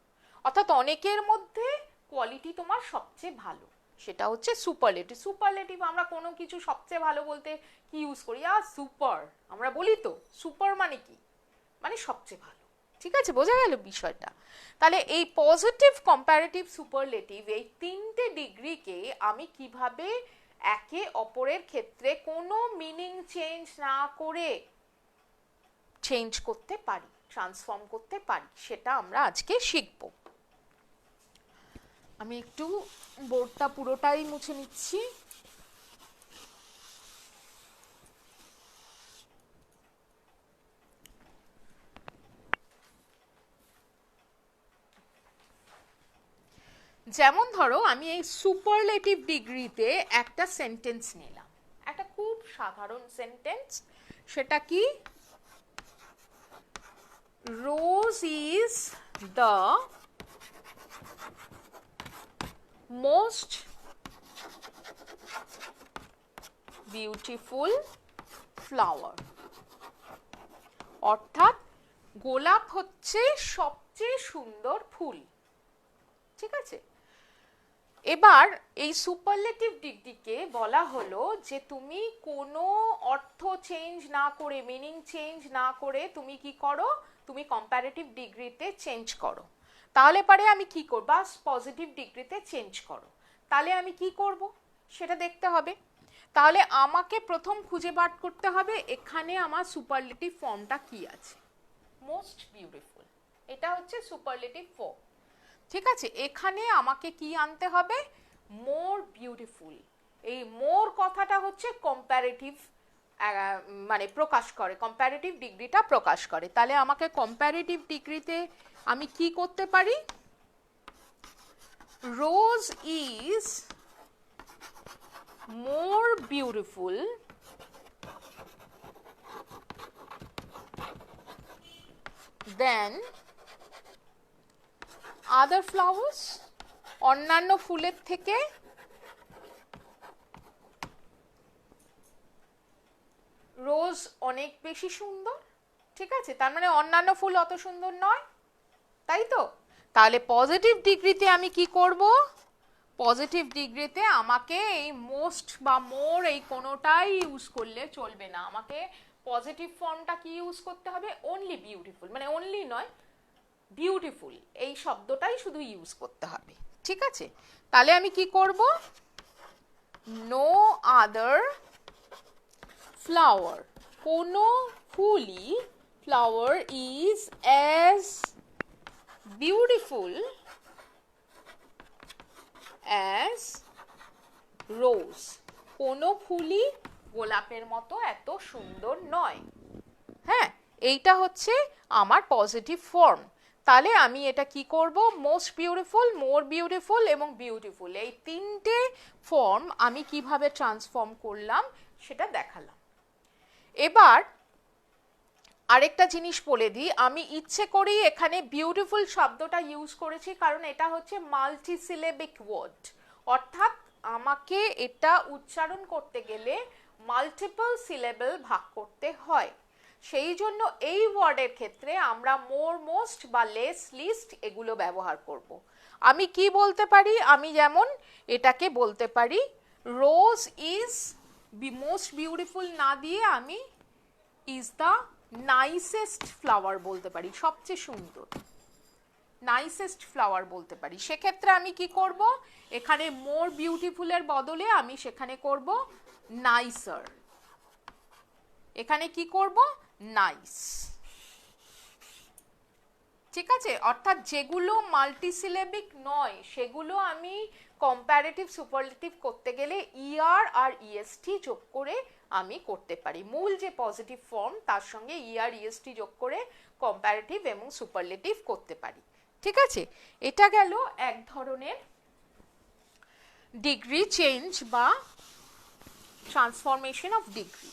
অর্থাৎ অনেকের মধ্যে কোয়ালিটি তোমার সবচেয়ে ভালো, সেটা হচ্ছে সুপারলেটিভ। সুপারলেটিভ আমরা কোনো কিছু সবচেয়ে ভালো বলতে কি ইউজ করি? সুপার, আমরা বলি তো সুপার মানে কি? মানে সবচেয়ে ভালো। ঠিক আছে, বোঝা গেল বিষয়টা? তাহলে এই পজিটিভ, কম্প্যারেটিভ, সুপারলেটিভ, এই 3টে ডিগ্রিকে আমি কিভাবে একে অপরের ক্ষেত্রে কোনো মিনিং চেঞ্জ না করে চেঞ্জ করতে পারি, ট্রান্সফর্ম করতে পারি, সেটা আমরা আজকে শিখব। আমি একটু বোর্ডটা পুরোটাই মুছে নিচ্ছি। যেমন ধরো আমি এই সুপারলেটিভ ডিগ্রিতে একটা সেন্টেন্স নিলাম, একটা খুব সাধারণ সেন্টেন্স, সেটা কি, rose is the most beautiful flower. অর্থাৎ গোলাপ হচ্ছে সবচেয়ে সুন্দর ফুল। ঠিক আছে, এবার এই সুপারলেটিভ ডিগ্রিকে বলা হলো যে তুমি কোনো অর্থ চেঞ্জ না করে, মিনিং চেঞ্জ না করে তুমি কি করো, তুমি কম্পারেটিভ ডিগ্রিতে চেঞ্জ করো। তাহলে পারে আমি কি করব, বা পজিটিভ ডিগ্রিতে চেঞ্জ করো, তাহলে আমি কি করব সেটা দেখতে হবে। তাহলে আমাকে প্রথম খুঁজে বার করতে হবে এখানে আমার সুপারলেটিভ ফর্মটা কি আছে, মোস্ট বিউটিফুল, এটা হচ্ছে সুপারলেটিভ ফর্ম। ঠিক আছে, এখানে আমাকে কি আনতে হবে, মোর বিউটিফুল। এই মোর কথাটা হচ্ছে কম্পারেটিভ, মানে প্রকাশ করে, কম্পারেটিভ ডিগ্রিটা প্রকাশ করে। তাহলে আমাকে কম্পারেটিভ ডিগ্রিতে আমি কি করতে পারি, rose is more beautiful then other flowers, অন্যান্য ফুলের থেকে রোজ অনেক বেশি সুন্দর। ঠিক আছে, তার মানে অন্যান্য ফুল অত সুন্দর নয়, তাই তো। তাহলে পজিটিভ ডিগ্রিতে আমি কি করব, পজিটিভ ডিগ্রিতে আমাকে এই মোস্ট বা মোর এই কোনোটাই ইউজ করলে চলবে না, আমাকে পজিটিভ ফর্মটা কি ইউজ করতে হবে, অনলি বিউটিফুল, মানে অনলি নয়, বিউটিফুল এই শব্দটাই শুধু ইউজ করতে হবে। ঠিক আছে, তাহলে আমি কি করব, নো আদার ফ্লাওয়ার, কোনো ফুলই, flower is as beautiful as rose, কোনো ফুলই গোলাপের মতো এত সুন্দর নয়। হ্যাঁ, এইটা হচ্ছে আমার পজিটিভ ফর্ম। তাহলে আমি এটা কি করব, মোস্ট বিউটিফুল, মোর বিউটিফুল এবং বিউটিফুল, এই তিনটে ফর্ম আমি কিভাবে ট্রান্সফর্ম করলাম সেটা দেখালাম। এবার আরেকটা জিনিস বলে দিই, আমি ইচ্ছে করেই এখানে বিউটিফুল শব্দটা ইউজ করেছি কারণ এটা হচ্ছে মাল্টিসিলেবিক ওয়ার্ড, অর্থাৎ আমাকে এটা উচ্চারণ করতে গেলে মাল্টিপল সিলেবল ভাগ করতে হয়। সেই জন্য এই ওয়ার্ডের ক্ষেত্রে আমরা মোর, মোস্ট বা লেস, লিস্ট এগুলো ব্যবহার করব। আমি কি বলতে পারি, আমি যেমন এটাকে বলতে পারি রোজ ইজ মোস্ট বিউটিফুল না দিয়ে আমি ইজ দ্য নাইসেস্ট ফ্লাওয়ার বলতে পারি, সবচেয়ে সুন্দর, নাইসেস্ট ফ্লাওয়ার বলতে পারি। সেক্ষেত্রে আমি কি করব, এখানে মোর বিউটিফুলের বদলে আমি সেখানে করব নাইসার, এখানে কি করব, নাইস। ঠিক আছে, অর্থাৎ যেগুলো মাল্টিসিলেবিক নয় সেগুলো আমি কম্পারেটিভ সুপারলেটিভ করতে গেলে ইআর আর ইএসটি যোগ করে আমি করতে পারি। মূল যে পজিটিভ ফর্ম তার সঙ্গে ইআর ইএসটি যোগ করে কম্পারেটিভ এবং সুপারলেটিভ করতে পারি। ঠিক আছে, এটা গেল এক ধরনের ডিগ্রি চেঞ্জ বা ট্রান্সফরমেশন অফ ডিগ্রি।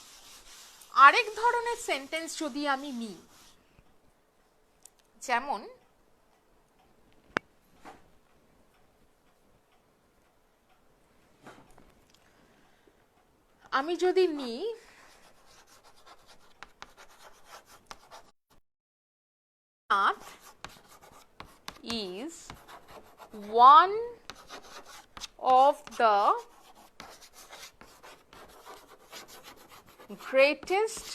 আরেক ধরনের সেন্টেন্স যদি আমি নিই, যেমন আমি যদি নিই Nath is one of the greatest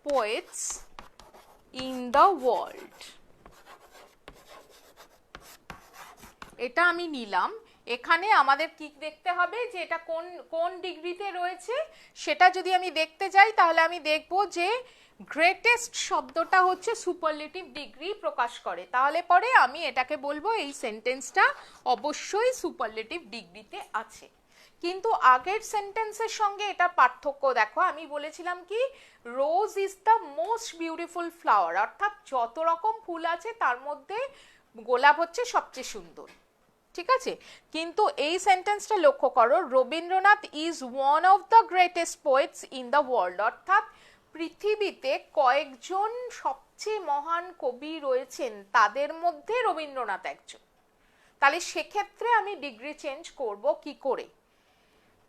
poets in the world, এটা আমি নিলাম। এখানে আমাদের কি দেখতে হবে যে এটা কোন কোন ডিগ্রিতে রয়েছে, সেটা যদি আমি দেখতে যাই তাহলে আমি দেখব যে গ্রেটেস্ট শব্দটা হচ্ছে সুপারলেটিভ ডিগ্রি প্রকাশ করে, তাহলে পরে আমি এটাকে বলবো এই সেন্টেন্সটা অবশ্যই সুপারলেটিভ ডিগ্রিতে আছে। কিন্তু আগের সেন্টেন্সের সঙ্গে এটা পার্থক্য দেখো, আমি বলেছিলাম কি rose is the most beautiful flower, অর্থাৎ যত রকম ফুল আছে তার মধ্যে গোলাপ হচ্ছে সবচেয়ে সুন্দর, ঠিক আছে। কিন্তু এই সেন্টেন্সটা লক্ষ্য করো, Rabindranath is one of the greatest poets in the world, অর্থাৎ পৃথিবীতে কয়েকজন সবচেয়ে মহান কবি রয়েছেন তাদের মধ্যে রবীন্দ্রনাথ একজন। তাহলে সেক্ষেত্রে আমি ডিগ্রি চেঞ্জ করব কি করে,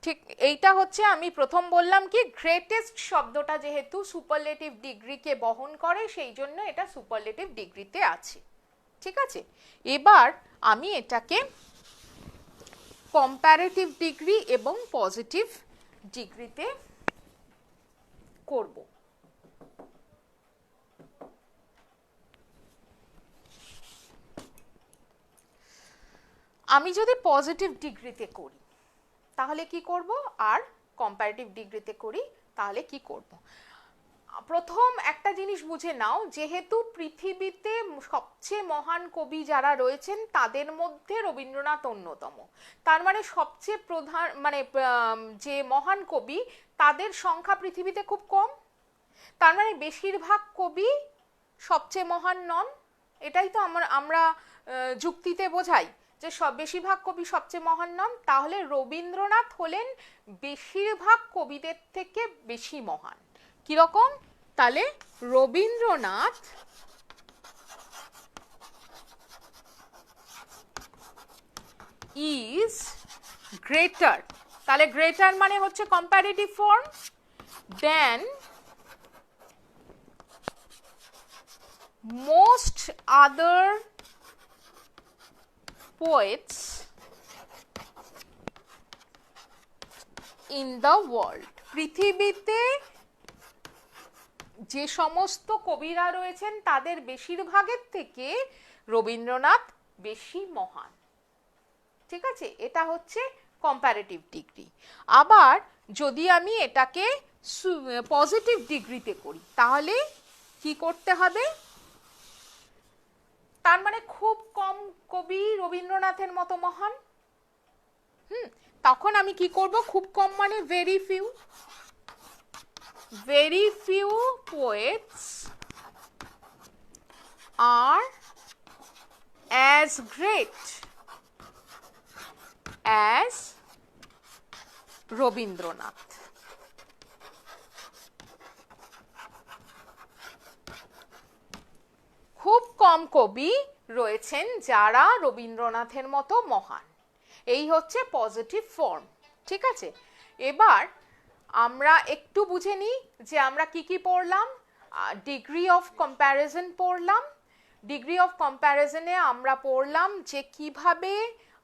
ঠিক এইটা হচ্ছে আমি প্রথম বললাম কি গ্রেটেস্ট শব্দটা যেহেতু সুপারলেটিভ ডিগ্রিকে বহন করে সেই জন্য এটা সুপারলেটিভ ডিগ্রিতে আছে, ঠিক আছে। এবার আমি এটাকে কম্প্যারেটিভ ডিগ্রি এবং পজিটিভ ডিগ্রিতে করব। আমি যদি পজিটিভ ডিগ্রিতে করি তাহলে কি করব, আর কম্প্যারেটিভ ডিগ্রিতে করি তাহলে কি করব। প্রথম একটা জিনিস বুঝে নাও, যেহেতু পৃথিবীতে সবচেয়ে মহান কবি যারা রয়েছেন তাদের মধ্যে রবীন্দ্রনাথ অন্যতম, তার মানে সবচেয়ে প্রধান মানে যে মহান কবি তাদের সংখ্যা পৃথিবীতে খুব কম, তার মানে বেশিরভাগ কবি সবচেয়ে মহান নন, এটাই তো আমরা যুক্তিতে বোঝাই যে বেশিরভাগ কবি সবচেয়ে মহান নন, তাহলে রবীন্দ্রনাথ হলেন বেশিরভাগ কবিদের থেকে বেশি মহান। কিরকম, তাহলে রবীন্দ্রনাথ ইজ গ্রেটার, তাহলে গ্রেটার মানে হচ্ছে comparative form, then most other poets in the world, পৃথিবীতে যে সমস্ত কবিরা রয়েছেন তাদের বেশিরভাগের থেকে রবীন্দ্রনাথ বেশি মহান, ঠিক আছে। এটা হচ্ছে কম্প্যারেটিভ ডিগ্রি। আবার যদি আমি এটাকে পজিটিভ ডিগ্রিতে করি তাহলে কি করতে হবে, তার মানে খুব কম কবি রবীন্দ্রনাথের মতো মহান, তখন আমি কি করব, খুব কম মানে very few poets are as great as Rabindranath. খুব কম কবি রয়েছেন যারা রবীন্দ্রনাথের মতো মহান, এই হচ্ছে পজিটিভ ফর্ম, ঠিক আছে। এবার আমরা একটু বুঝে নিই যে আমরা কি কি পড়লাম। ডিগ্রি অফ কম্প্যারিজন পড়লাম, ডিগ্রি অফ কম্প্যারিজনে আমরা পড়লাম যে কিভাবে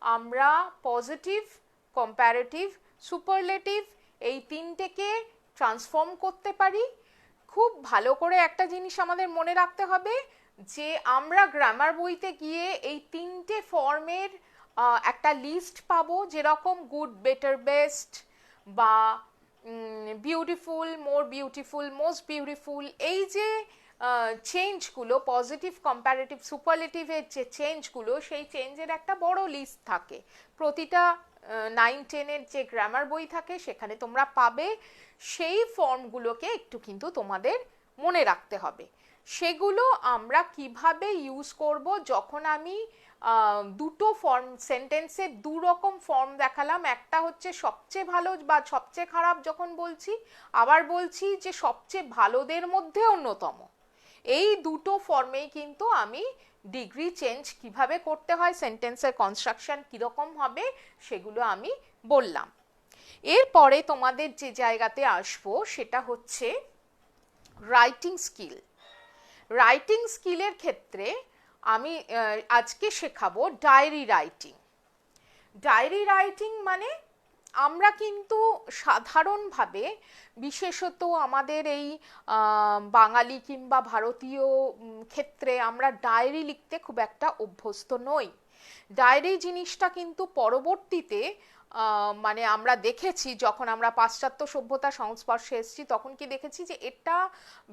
আমরা পজিটিভ, কম্প্যারেটিভ, সুপারলেটিভ এই তিনটেকে ট্রান্সফর্ম করতে পারি। খুব ভালো করে একটা জিনিস আমাদের মনে রাখতে হবে যে আমরা গ্রামার বইতে গিয়ে এই তিনটে ফর্মের একটা লিস্ট পাবো, যেরকম গুড, বেটার, বেস্ট বা beautiful, more beautiful, most beautiful, এই যে চেঞ্জগুলো পজিটিভ, কম্প্যারেটিভ, সুপারলেটিভের যে চেঞ্জগুলো সেই চেঞ্জের একটা বড় লিস্ট থাকে প্রতিটা 9-10-এর যে গ্রামার বই থাকে সেখানে তোমরা পাবে। সেই ফর্মগুলোকে একটু কিন্তু তোমাদের মনে রাখতে হবে। সেগুলো আমরা কিভাবে ইউজ করব, যখন আমি দুটো ফর্ম সেন্টেন্সে দু রকম ফর্ম দেখালাম, একটা হচ্ছে সবচেয়ে ভালো বা সবচেয়ে খারাপ যখন বলছি, আবার বলছি যে সবচেয়ে ভালোদের মধ্যে অন্যতম, এই দুটো ফর্মেই কিন্তু আমি ডিগ্রি চেঞ্জ কিভাবে করতে হয়, সেন্টেন্সের কনস্ট্রাকশন কিরকম হবে সেগুলো আমি বললাম। এরপরে তোমাদের যে জায়গাতে আসবো সেটা হচ্ছে রাইটিং স্কিল। রাইটিং স্কিলের ক্ষেত্রে আমি আজকে শেখাবো ডায়েরি রাইটিং। ডায়েরি রাইটিং মানে আমরা কিন্তু সাধারণভাবে, বিশেষত আমাদের এই বাঙালি কিংবা ভারতীয় ক্ষেত্রে আমরা ডায়েরি লিখতে খুব একটা অভ্যস্ত নই। ডায়েরি জিনিসটা কিন্তু পরবর্তীতে মানে আমরা দেখেছি, যখন আমরা পাশ্চাত্য সভ্যতার সংস্পর্শে এসেছি তখন কি দেখেছি যে এটা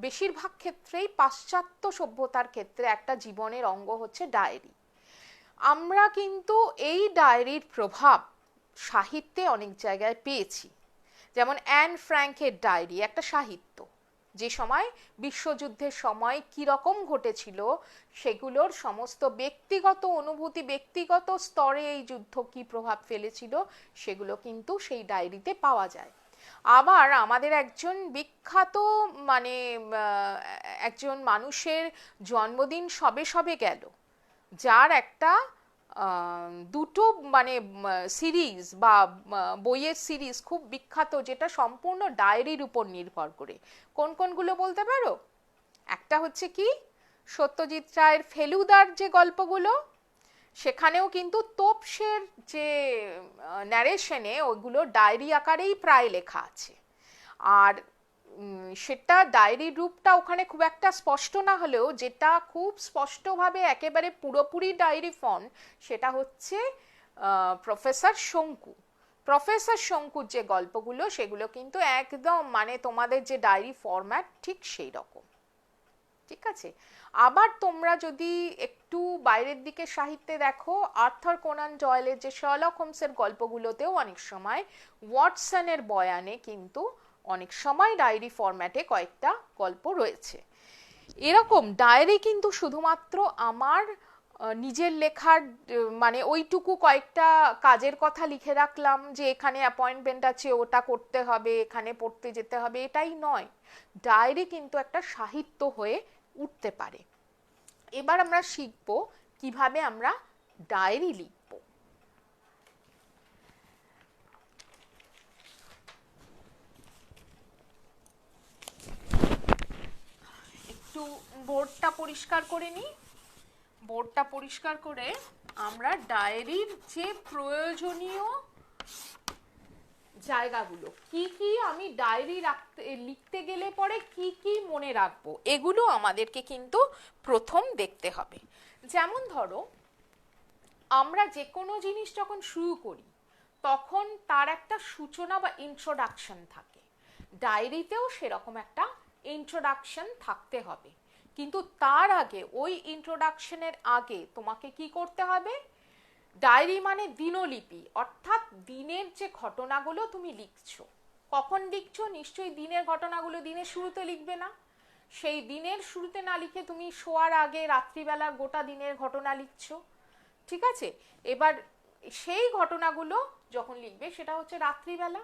বেশিরভাগ ক্ষেত্রেই পাশ্চাত্য সভ্যতার ক্ষেত্রে একটা জীবনের অঙ্গ হচ্ছে ডায়েরি। আমরা কিন্তু এই ডায়েরির প্রভাব সাহিত্যে অনেক জায়গায় পেয়েছি। যেমন অ্যান ফ্র্যাঙ্কের ডায়েরি একটা সাহিত্য, যে সময় বিশ্বযুদ্ধের সময় কি রকম ঘটেছিল সেগুলোর সমস্ত ব্যক্তিগত অনুভূতি, ব্যক্তিগত স্তরে এই যুদ্ধ কি প্রভাব ফেলেছিল সেগুলো কিন্তু সেই ডায়েরিতে পাওয়া যায়। আবার আমাদের একজন বিখ্যাত মানে একজন মানুষের জন্মদিন সবে সবে গেল, যার একটা দুটো মানে সিরিজ বা বইয়ের সিরিজ খুব বিখ্যাত, যেটা সম্পূর্ণ ডায়েরির উপর নির্ভর করে। কোন কোনগুলো বলতে পারো? একটা হচ্ছে কি, সত্যজিৎ রায়ের ফেলুদার যে গল্পগুলো, সেখানেও কিন্তু তোপসের যে ন্যারেশনে ওগুলো ডায়েরি আকারেই প্রায় লেখা আছে। আর সেটা ডায়েরির রূপটা ওখানে খুব একটা স্পষ্ট না হলেও যেটা খুব স্পষ্টভাবে একেবারে পুরোপুরি ডায়েরি ফর্ম, সেটা হচ্ছে প্রফেসর শঙ্কু। প্রফেসর শঙ্কুর যে গল্পগুলো সেগুলো কিন্তু একদম মানে তোমাদের যে ডায়েরি ফরম্যাট ঠিক সেই রকম। ঠিক আছে। আবার তোমরা যদি একটু বাইরের দিকে সাহিত্যে দেখো, আর্থার কোনান ডয়েলের যে শার্লক হোমসের গল্পগুলোতেও অনেক সময় ওয়াটসনের বয়ানে কিন্তু অনেক সময় ডায়েরি ফরম্যাটে কয়েকটা গল্প রয়েছে। এরকম ডায়েরি কিন্তু শুধুমাত্র আমার নিজের লেখার মানে ওইটুকু কয়েকটা কাজের কথা লিখে রাখলাম যে এখানে অ্যাপয়েন্টমেন্ট আছে ওটা করতে হবে, এখানে পড়তে যেতে হবে, এটাই নয়। ডায়েরি কিন্তু একটা সাহিত্য হয়ে উঠতে পারে। এবার আমরা শিখব কিভাবে আমরা ডায়েরি লিখব। একটু বোর্ডটা পরিষ্কার করে নিই। বোর্ডটা পরিষ্কার করে আমরা ডায়েরির যে প্রয়োজনীয় জায়গাগুলো, কি কি আমি ডায়েরি লিখতে গেলে পরে কি কি মনে রাখবো, এগুলো আমাদেরকে কিন্তু প্রথম দেখতে হবে। যেমন ধরো, আমরা যে কোনো জিনিস যখন শুরু করি তখন তার একটা সূচনা বা ইন্ট্রোডাকশন থাকে। ডায়েরিতেও সেরকম একটা ইন্ট্রোডাকশন থাকতে হবে, কিন্তু তার আগে ওই ইন্ট্রোডাকশনের আগে তোমাকে কি করতে হবে? ডায়েরি মানে দিনলিপি, অর্থাৎ দিনের যে ঘটনাগুলো তুমি লিখছো। কখন লিখছো? নিশ্চয়ই দিনের ঘটনাগুলো দিনের শুরুতে লিখবে না। সেই দিনের শুরুতে না লিখে তুমি শোয়ার আগে রাত্রিবেলা গোটা দিনের ঘটনা লিখছো। ঠিক আছে। এবার সেই ঘটনাগুলো যখন লিখবে সেটা হচ্ছে রাত্রিবেলা,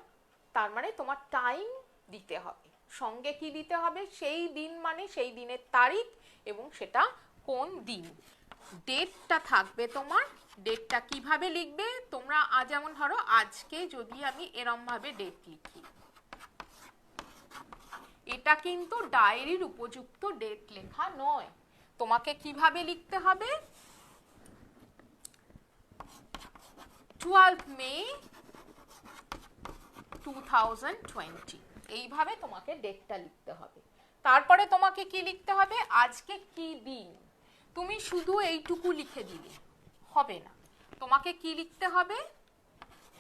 তার মানে তোমার টাইম দিতে হবে। সঙ্গে কি দিতে হবে? সেই দিন মানে সেই দিনের তারিখ এবং সেটা কোন দিন, ডেটটা থাকবে তোমার। ডেটটা কিভাবে লিখবে তোমরা? যেমন ধরো আজকে যদি আমি এরম ভাবে ডেট লিখি, এটা কিন্তু ডায়েরির উপযুক্ত ডেট লেখা নয়। তোমাকে কিভাবে লিখতে হবে? 12 মে 2020, এইভাবে তোমাকে ডেটটা লিখতে হবে। তারপরে তোমাকে কি লিখতে হবে? আজকে কি দিন। তুমি শুধু এইটুকু লিখে দিলে হবে না, তোমাকে কি লিখতে হবে?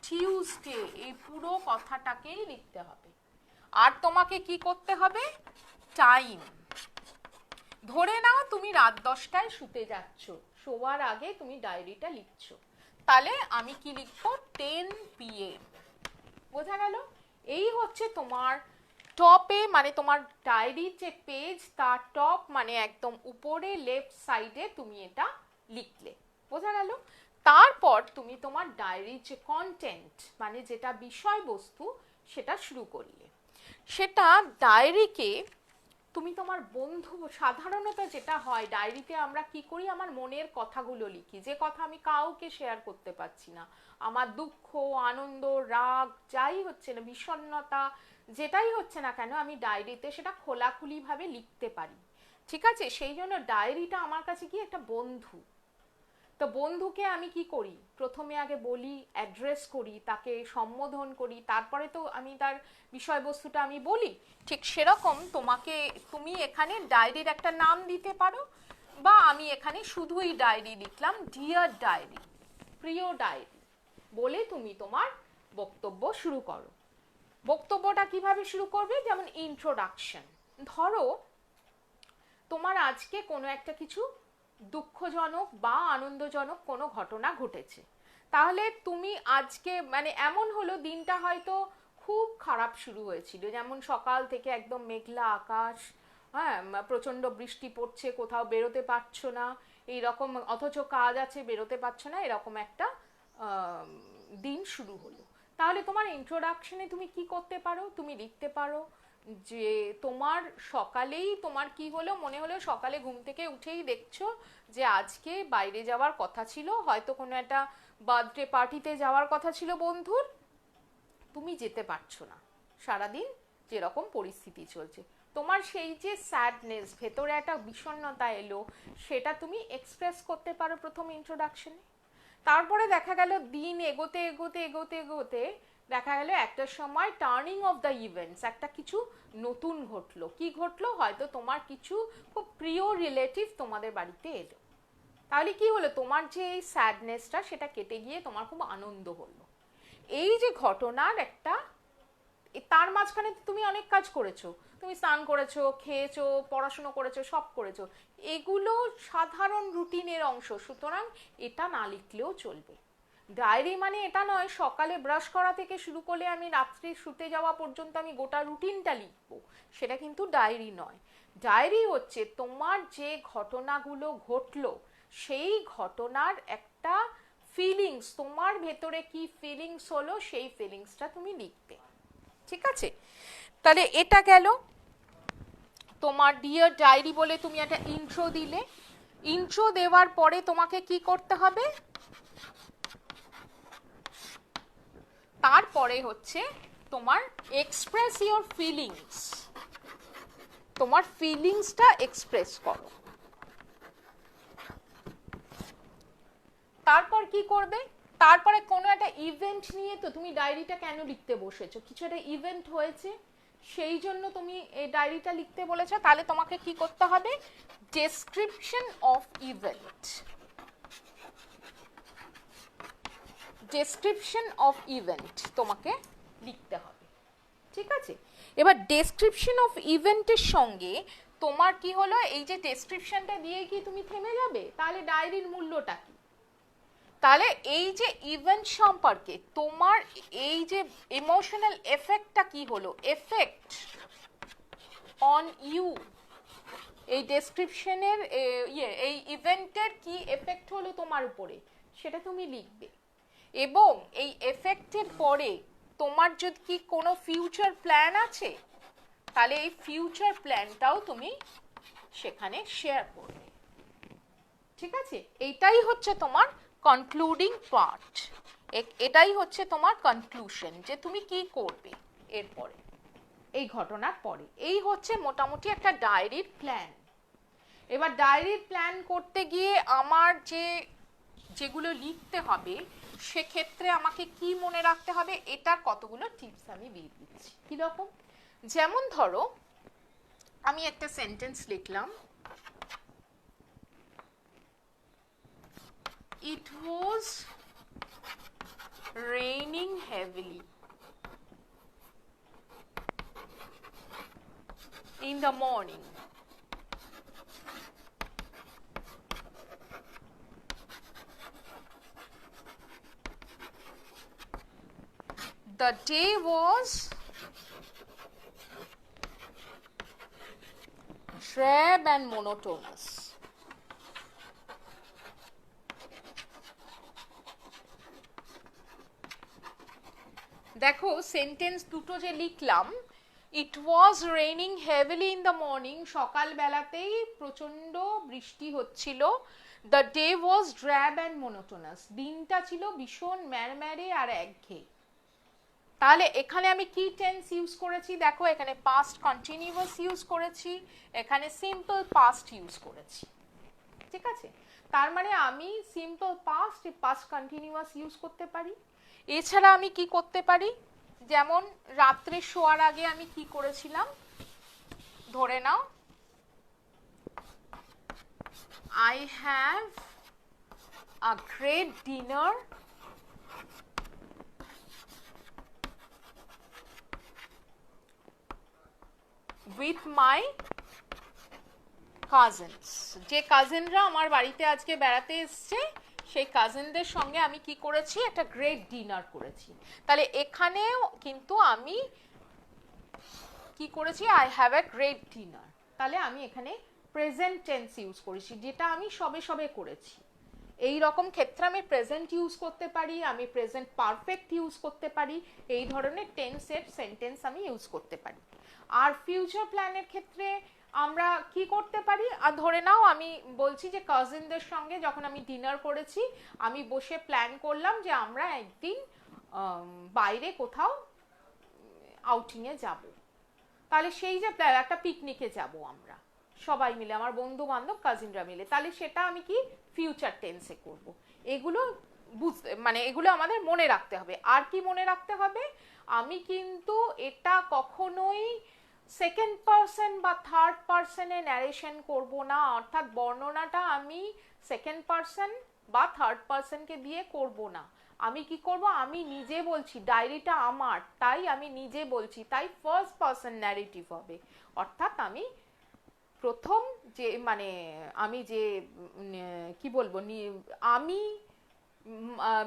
টিউসডে, এই পুরো কথাটাকেই লিখতে হবে। আর তোমাকে কি করতে হবে? টাইম। ধরে নাও তুমি রাত 10টায় শুতে যাচ্ছ, শোয়ার আগে তুমি ডায়েরিটা লিখছো, তাহলে আমি কি লিখবো? 10 PM। বোঝা গেল? এই হচ্ছে তোমার টপে, মানে তোমার ডায়েরির যে পেজ তার টপ মানে একদম উপরে লেফট সাইডে তুমি এটা লিখলে। বোঝা গেল? তারপর তুমি তোমার ডায়েরির যে কন্টেন্ট মানে যেটা বিষয়বস্তু সেটা শুরু করলে। সেটা ডায়েরিকে তুমি তোমার বন্ধু, সাধারণত যেটা হয় ডায়েরিতে আমরা কি করি, আমার মনের কথাগুলো লিখি, যে কথা আমি কাউকে শেয়ার করতে পারছি না, আমার দুঃখ, আনন্দ, রাগ, যাই হচ্ছে না, বিষণ্ণতা, যেটাই হচ্ছে না কেন আমি ডায়েরিতে সেটা খোলাখুলিভাবে লিখতে পারি। ঠিক আছে। সেই জন্য ডায়েরিটা আমার কাছে কি একটা বন্ধু। তো বন্ধুকে আমি কি করি? প্রথমে আগে বলি, অ্যাড্রেস করি, তাকে সম্বোধন করি, তারপরে তো আমি তার বিষয়বস্তুটা আমি বলি। ঠিক সেরকম তুমি এখানে ডায়েরির একটা নাম দিতে পারো, বা আমি এখানে শুধুই ডায়েরি লিখলাম, ডিয়ার ডায়েরি। প্রিয় ডায়েরি বলে তুমি তোমার বক্তব্য শুরু করো। বক্তব্যটা কিভাবে শুরু করবে? যেমন ইন্ট্রোডাকশন। ধরো তোমার আজকে কোনো একটা কিছু দুঃখজনক বা আনন্দজনক কোনো ঘটনা ঘটেছে, তাহলে তুমি আজকে মানে এমন হলো দিনটা হয়তো খুব খারাপ শুরু হয়েছিল, যেমন সকাল থেকে একদম মেঘলা আকাশ, হ্যাঁ, প্রচণ্ড বৃষ্টি পড়ছে, কোথাও বেরোতে পারছো না এইরকম, অথচ কাজ আছে বেরোতে পারছো না, এরকম একটা দিন শুরু হলো। তাহলে তোমার ইন্ট্রোডাকশনে তুমি কি করতে পারো? তুমি লিখতে পারো যে তোমার সকালেই তোমার কি হলো, মনে হলো সকালে ঘুম থেকে উঠেই দেখছো যে আজকে বাইরে যাওয়ার কথা ছিল, হয়তো কোনো একটা বার্থডে পার্টিতে যাওয়ার কথা ছিল বন্ধুর, তুমি যেতে পারছো না, সারাদিন যেরকম পরিস্থিতি চলছে, তোমার সেই যে স্যাডনেস, ভেতরে একটা বিষণ্ণতা এলো, সেটা তুমি এক্সপ্রেস করতে পারো প্রথম ইন্ট্রোডাকশনে। তারপরে দেখা গেল দিন এগোতে এগোতে এগোতে এগোতে দেখা গেল একটা সময় টার্নিং অফ দ্য ইভেন্টস, একটা কিছু নতুন ঘটলো। কি ঘটলো? হয়তো তোমার কিছু খুব প্রিয় রিলেটিভ তোমাদের বাড়িতে এলো। তাহলে কি হলো? তোমার যে এই স্যাডনেসটা সেটা কেটে গিয়ে তোমার খুব আনন্দ হলো। এই যে ঘটনার একটা, তার মাঝখানে তুমি অনেক কাজ করেছো, তুমি স্নান করেছো, খেয়েছো, পড়াশুনো করেছো, সব করেছো, এগুলো সাধারণ রুটিনের অংশ, সুতরাং এটা না লিখলেও চলবে। ডায়েরি মানে এটা নয় সকালে ব্রাশ করা থেকে শুরু করলে আমি রাত্রে শুতে যাওয়া পর্যন্ত আমি গোটা রুটিনটা লিখবো, সেটা কিন্তু ডায়েরি নয়। ডায়েরি হচ্ছে তোমার যে ঘটনাগুলো ঘটলো সেই ঘটনার একটা ফিলিংস, তোমার ভেতরে কি ফিলিংস হলো সেই ফিলিংসটা তুমি লিখবে। ঠিক আছে? তাহলে এটা গেল তোমার ডিয়ার ডায়েরি বলে তুমি একটা ইন্ট্রো দিলে। ইন্ট্রো দেওয়ার পরে তোমাকে কি করতে হবে? তারপরে হচ্ছে তোমার এক্সপ্রেস ইওর ফিলিংস, তোমার ফিলিংসটা এক্সপ্রেস করো। তারপর কি করবে? তারপরে কোনো একটা ইভেন্ট নিয়ে, তো তুমি ডায়েরিটা কেন লিখতে বসেছো? কিছু একটা ইভেন্ট হয়েছে সেই জন্য তুমি এই ডায়েরিটা লিখতে বলেছো, তাহলে তোমাকে কি করতে হবে? Description of event, description of event তোমাকে লিখতে হবে। ঠিক আছে? এবার ডেসক্রিপশন অফ ইভেন্টের সঙ্গে তোমার কি হলো, এই যে ডেসক্রিপশনটা দিয়ে কি তুমি থেমে যাবে? তাহলে ডায়েরির মূল্যটা কি? তাহলে এই যে ইভেন্ট সম্পর্কে তোমার এই যে ইমোশনাল এফেক্টটা কি হলো, এফেক্ট অন ইউ, এই ডেসক্রিপশনের এই ইভেন্টের কি এফেক্ট হলো তোমার উপরে, সেটা তুমি লিখবে। এবং এই এফেক্টের পরে তোমার যদি কি কোনো ফিউচার প্ল্যান আছে, তাহলে এই ফিউচার প্ল্যানটাও তুমি সেখানে শেয়ার করবে। ঠিক আছে? এইটাই হচ্ছে তোমার কনক্লুডিং পার্ট, এটাই হচ্ছে তোমার কনক্লুশন, যে তুমি কি করবে এরপরে, এই ঘটনার পরে। এই হচ্ছে মোটামুটি একটা ডায়েরির প্ল্যান। এবার ডায়েরির প্ল্যান করতে গিয়ে আমার যেগুলো লিখতে হবে সেক্ষেত্রে আমাকে কি মনে রাখতে হবে, এটার কতগুলো টিপস আমি দিয়ে দিচ্ছি। কিরকম? যেমন ধরো আমি একটা সেন্টেন্স লিখলাম, it was raining heavily in the morning. The day was drab and monotonous. দেখো সেন্টেন্স দুটো যে লিখলাম, it was raining heavily in the morning, সকালবেলাতেই প্রচণ্ড বৃষ্টি হচ্ছিল। The day was drab and monotonous, দিনটা ছিল ভীষণ ম্যারম্যারে আর একঘেয়ে। তাহলে এখানে আমি কি টেন্স ইউজ করেছি? দেখো এখানে পাস্ট কন্টিনিউয়াস ইউজ করেছি, এখানে সিম্পল পাস্ট ইউজ করেছি। ঠিক আছে? তার মানে আমি simple past past continuous use করতে পারি। এছাড়া আমি কি করতে পারি? যেমন রাত্রে শোয়ার আগে আমি কি করেছিলাম, ধরে নাও I have a great dinner with my cousins. যে কাজিনরা আমার বাড়িতে আজকে বেড়াতে এসছে সেই কাজিনদের সঙ্গে আমি কি করেছি, একটা গ্রেট ডিনার করেছি। তাহলে এখানেও কিন্তু আমি কি করেছি, I have a great dinner. তাহলে আমি এখানে প্রেজেন্ট টেন্স ইউজ করেছি, যেটা আমি সবে সবে করেছি। এই রকম ক্ষেত্রে আমি প্রেজেন্ট ইউজ করতে পারি, আমি প্রেজেন্ট পারফেক্ট ইউজ করতে পারি, এই ধরনের টেন্সের সেন্টেন্স আমি ইউজ করতে পারি। আর ফিউচার প্ল্যানের ক্ষেত্রে আমরা কি করতে পারি, আর ধরে নাও আমি বলছি যে কাজিনদের সঙ্গে যখন আমি ডিনার করেছি, আমি বসে প্ল্যান করলাম যে আমরা একদিন বাইরে কোথাও আউটিংয়ে যাব। তাহলে সেই যে একটা পিকনিকে যাব আমরা সবাই মিলে, আমার বন্ধু বান্ধব কাজিনরা মিলে, তাহলে সেটা আমি কি ফিউচার টেন্সে করব। এগুলো বুঝতে মানে এগুলো আমাদের মনে রাখতে হবে। আর কি মনে রাখতে হবে, আমি কিন্তু এটা কখনোই সেকেন্ড পারসন বা থার্ড পারসনে ন্যারেশন করব না, অর্থাৎ বর্ণনাটা আমি সেকেন্ড পারসন বা থার্ড পারসনকে দিয়ে করব না। আমি কি করব, আমি নিজে বলছি, ডায়েরিটা আমার, তাই আমি নিজে বলছি, তাই ফার্স্ট পারসন ন্যারেটিভ হবে। অর্থাৎ আমি প্রথম যে মানে আমি যে কি বলবো, আমি,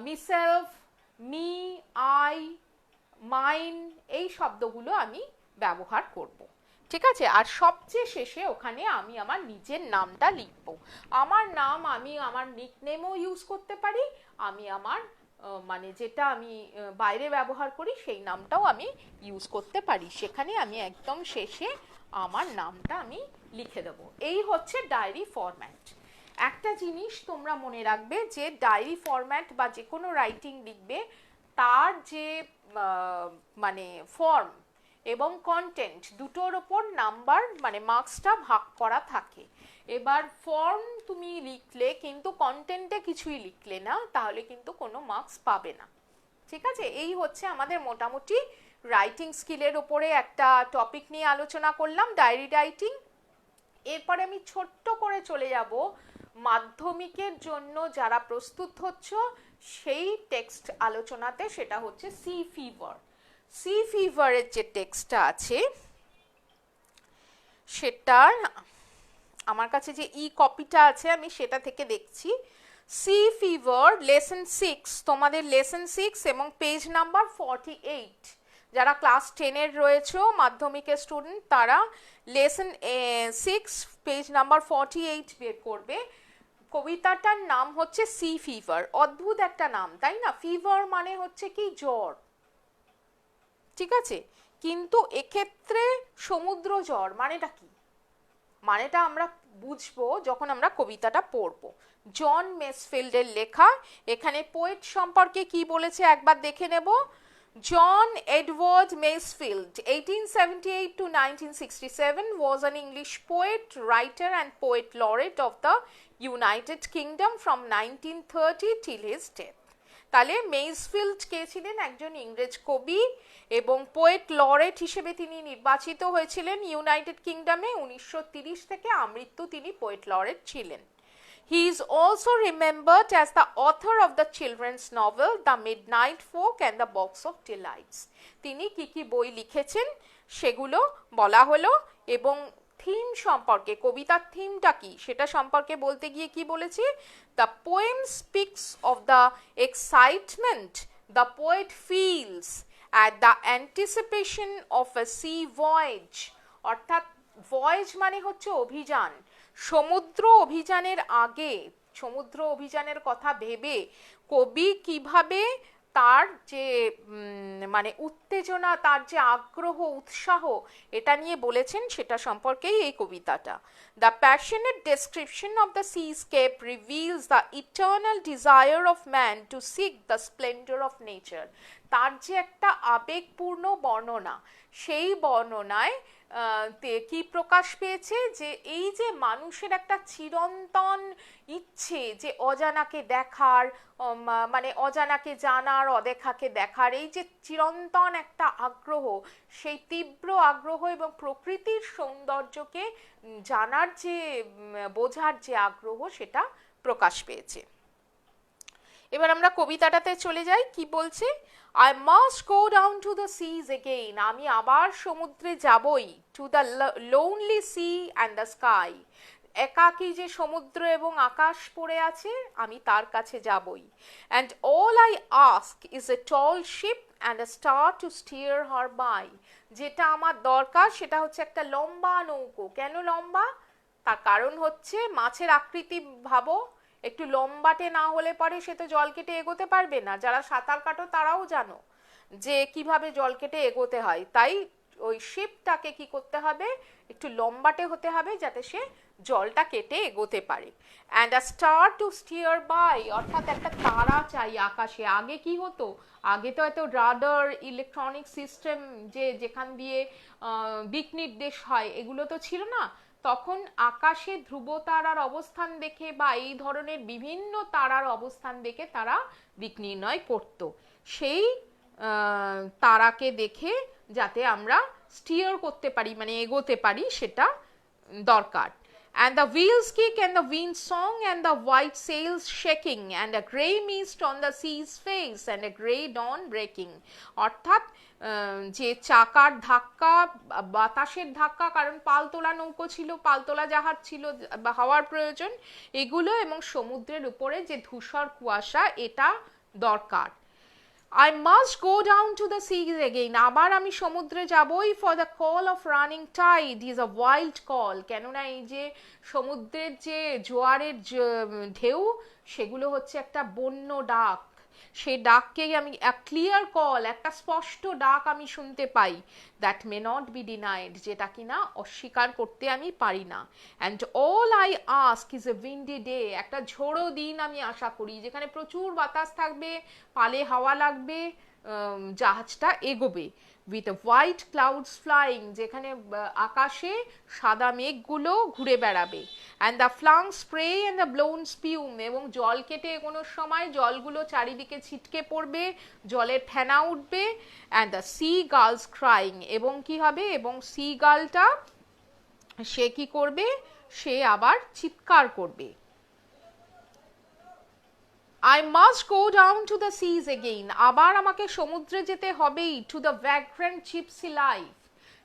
মিসেলফ, মি, আই, মাইন, এই শব্দগুলো আমি ব্যবহার করব। ঠিক আছে। আর সবচেয়ে শেষে ওখানে আমি আমার নিজের নামটা লিখব। আমার নাম আমি আমার নিকনেমও ইউজ করতে পারি, আমি আমার মানে যেটা আমি বাইরে ব্যবহার করি সেই নামটাও আমি ইউজ করতে পারি। সেখানে আমি একদম শেষে আমার নামটা আমি লিখে দেব। এই হচ্ছে ডায়েরি ফরম্যাট। একটা জিনিস তোমরা মনে রাখবে, যে ডায়েরি ফরম্যাট বা যে কোনো রাইটিং লিখবে, তার যে মানে ফর্ম এবং কন্টেন্ট দুটোর ওপর নাম্বার মানে মার্কসটা ভাগ করা থাকে। এবার ফর্ম তুমি লিখলে কিন্তু কন্টেন্টে কিছুই লিখলে না, তাহলে কিন্তু কোনো মার্কস পাবে না। ঠিক আছে। এই হচ্ছে আমাদের মোটামুটি রাইটিং স্কিলের ওপরে একটা টপিক নিয়ে আলোচনা করলাম, ডায়েরি রাইটিং। এরপরে আমি ছোট্ট করে চলে যাব মাধ্যমিকের জন্য যারা প্রস্তুত হচ্ছ সেই টেক্সট আলোচনাতে, সেটা হচ্ছে সি ফিভার। সি ফিভারের যে টেক্সটটা আছে সেটার আমার কাছে যে ই কপিটা আছে আমি সেটা থেকে দেখছি। সি ফিভার লেসন 6, তোমাদের লেসন 6 এবং পেজ নাম্বার 48। যারা ক্লাস 10-এর রয়েছে মাধ্যমিকের স্টুডেন্ট, তারা লেসন 6 পেজ নাম্বার 48 বের করবে। কবিতাটার নাম হচ্ছে সি ফিভার। অদ্ভুত একটা নাম, তাই না? ফিভার মানে হচ্ছে কি জ্বর, ঠিক আছে, কিন্তু এক্ষেত্রে সমুদ্র জ্বর মানেটা কি, মানেটা আমরা বুঝবো যখন আমরা কবিতাটা পড়বো। জন মেসফিল্ডের লেখা। এখানে পোয়েট সম্পর্কে কি বলেছে একবার দেখে নেব। John Edward Masefield, 1878 to 1967, was an English poet, writer and poet laureate of the United Kingdom from 1930 till his death. তাহলে মেসফিল্ড কে ছিলেন? একজন ইংরেজ কবি এবং পোয়েট লরেট হিসেবে তিনি নির্বাচিত হয়েছিলেন ইউনাইটেড কিংডমে 1930 থেকে আমৃত্যু তিনি পোয়েট লরেট ছিলেন। He is also remembered as the author of the children's novel The Midnight Folk and the Box of Delights. তিনি কি কি বই লিখেছেন সেগুলো বলা হলো, এবং থিম সম্পর্কে, কবিতার থিমটা কি সেটা সম্পর্কে বলতে গিয়ে কি বলেছি, the poem speaks of the excitement the poet feels at the anticipation of a sea voyage। অর্থাৎ ভয়েজ মানে হচ্ছে অভিযান, সমুদ্র অভিযানের আগে, সমুদ্র অভিযানের কথা ভেবে কবি কিভাবে তার যে মানে উত্তেজনা, তার যে আগ্রহ, উৎসাহ, এটা নিয়ে বলেছেন সেটা সম্পর্কেই এই কবিতাটা। The passionate description of the seascape reveals the eternal desire of man to seek the splendour of nature. তার যে একটা আবেগপূর্ণ বর্ণনা, সেই বর্ণনায় কি প্রকাশ পেয়েছে, যে এই যে মানুষের একটা চিরন্তন ইচ্ছে যে অজানাকে দেখার, মানে অজানাকে জানার, অদেখাকে দেখার, এই যে চিরন্তন একটা আগ্রহ, সেই তীব্র আগ্রহ এবং প্রকৃতির সৌন্দর্যকে জানার যে বোঝার যে আগ্রহ, সেটা প্রকাশ পেয়েছে। এবার আমরা কবিতাটাতে চলে যাই। কি বলছে? I must go down to the seas again, আমি আবার সমুদ্রে যাবই। To the lonely sea and the sky, একাকী যে সমুদ্র এবং আকাশ পড়ে আছে আমি তার কাছে যাবই। And all I ask is a tall ship and a star to steer her by, যেটা আমার দরকার সেটা হচ্ছে একটা লম্বা নৌকো। কেন লম্বা? তার কারণ হচ্ছে মাছের আকৃতি ভাবো, একটু লম্বাটে না হলে পরে সে তো জল কেটে এগোতে পারবে না। যারা সাঁতার কাটো তারাও জানো যে কিভাবে জল কেটে এগোতে হয়। তাই ওই শিপটাকে কি করতে হবে, একটু লম্বাটে হতে হবে যাতে সে জলটা কেটে এগোতে পারে। And a star to steer by, অর্থাৎ একটা তারা চাই আকাশে। আগে কি হতো, আগে তো এত রাডার ইলেকট্রনিক সিস্টেম যে যেখান দিয়ে দিক নির্দেশ হয় এগুলো তো ছিল না। তখন আকাশে ধ্রুব তারার অবস্থান দেখে বা এই ধরনের বিভিন্ন তারার অবস্থান দেখে তারা দিক নির্ণয় করত। সেই তারাকে দেখে যাতে আমরা স্টিয়ার করতে পারি মানে এগোতে পারি সেটা দরকার। And the wheels kick and the wind song and the white sails shaking and a grey mist on the sea's face and a grey dawn breaking, অর্থাৎ যে চাকার ধাক্কা, বাতাসের ধাক্কা, কারণ পালতোলা নৌকো ছিল, পালতোলা জাহাজ ছিল বা হাওয়ার প্রয়োজন, এগুলো এবং সমুদ্রের উপরে যে ধূসর কুয়াশা, এটা দরকার। I must go down to the seas again, আবার আমি সমুদ্রে যাবই। for the call of running tide is a wild call, কেননা এই যে সমুদ্রের যে জোয়ারের ঢেউ সেগুলো হচ্ছে একটা বন্য ডাক। সেই ডাককেই আমি ক্লিয়ার কল, একটা স্পষ্ট ডাক আমি শুনতে পাই। That may not be denied, যেটা কিনা অস্বীকার করতে আমি পারি না। And all I ask is a windy day, একটা ঝোড়ো দিন আমি আশা করি যেখানে প্রচুর বাতাস থাকবে, পালে হাওয়া লাগবে, জাহাজটা এগোবে। উইথ হোয়াইট ক্লাউডস ফ্লাইং, যেখানে আকাশে সাদা মেঘগুলো ঘুরে বেড়াবে। And the flung spray and the blown spume, এবং জল কেটে এগোনোর সময় জলগুলো চারিদিকে ছিটকে পড়বে, জলের ফেনা উঠবে। And the sea girls crying, এবং কি হবে, এবং সি গার্লটা সে কি করবে, সে আবার চিৎকার করবে। I must go down to the seas again, আবার আমাকে সমুদ্রে যেতে হবেই। to the vagrant gypsy life,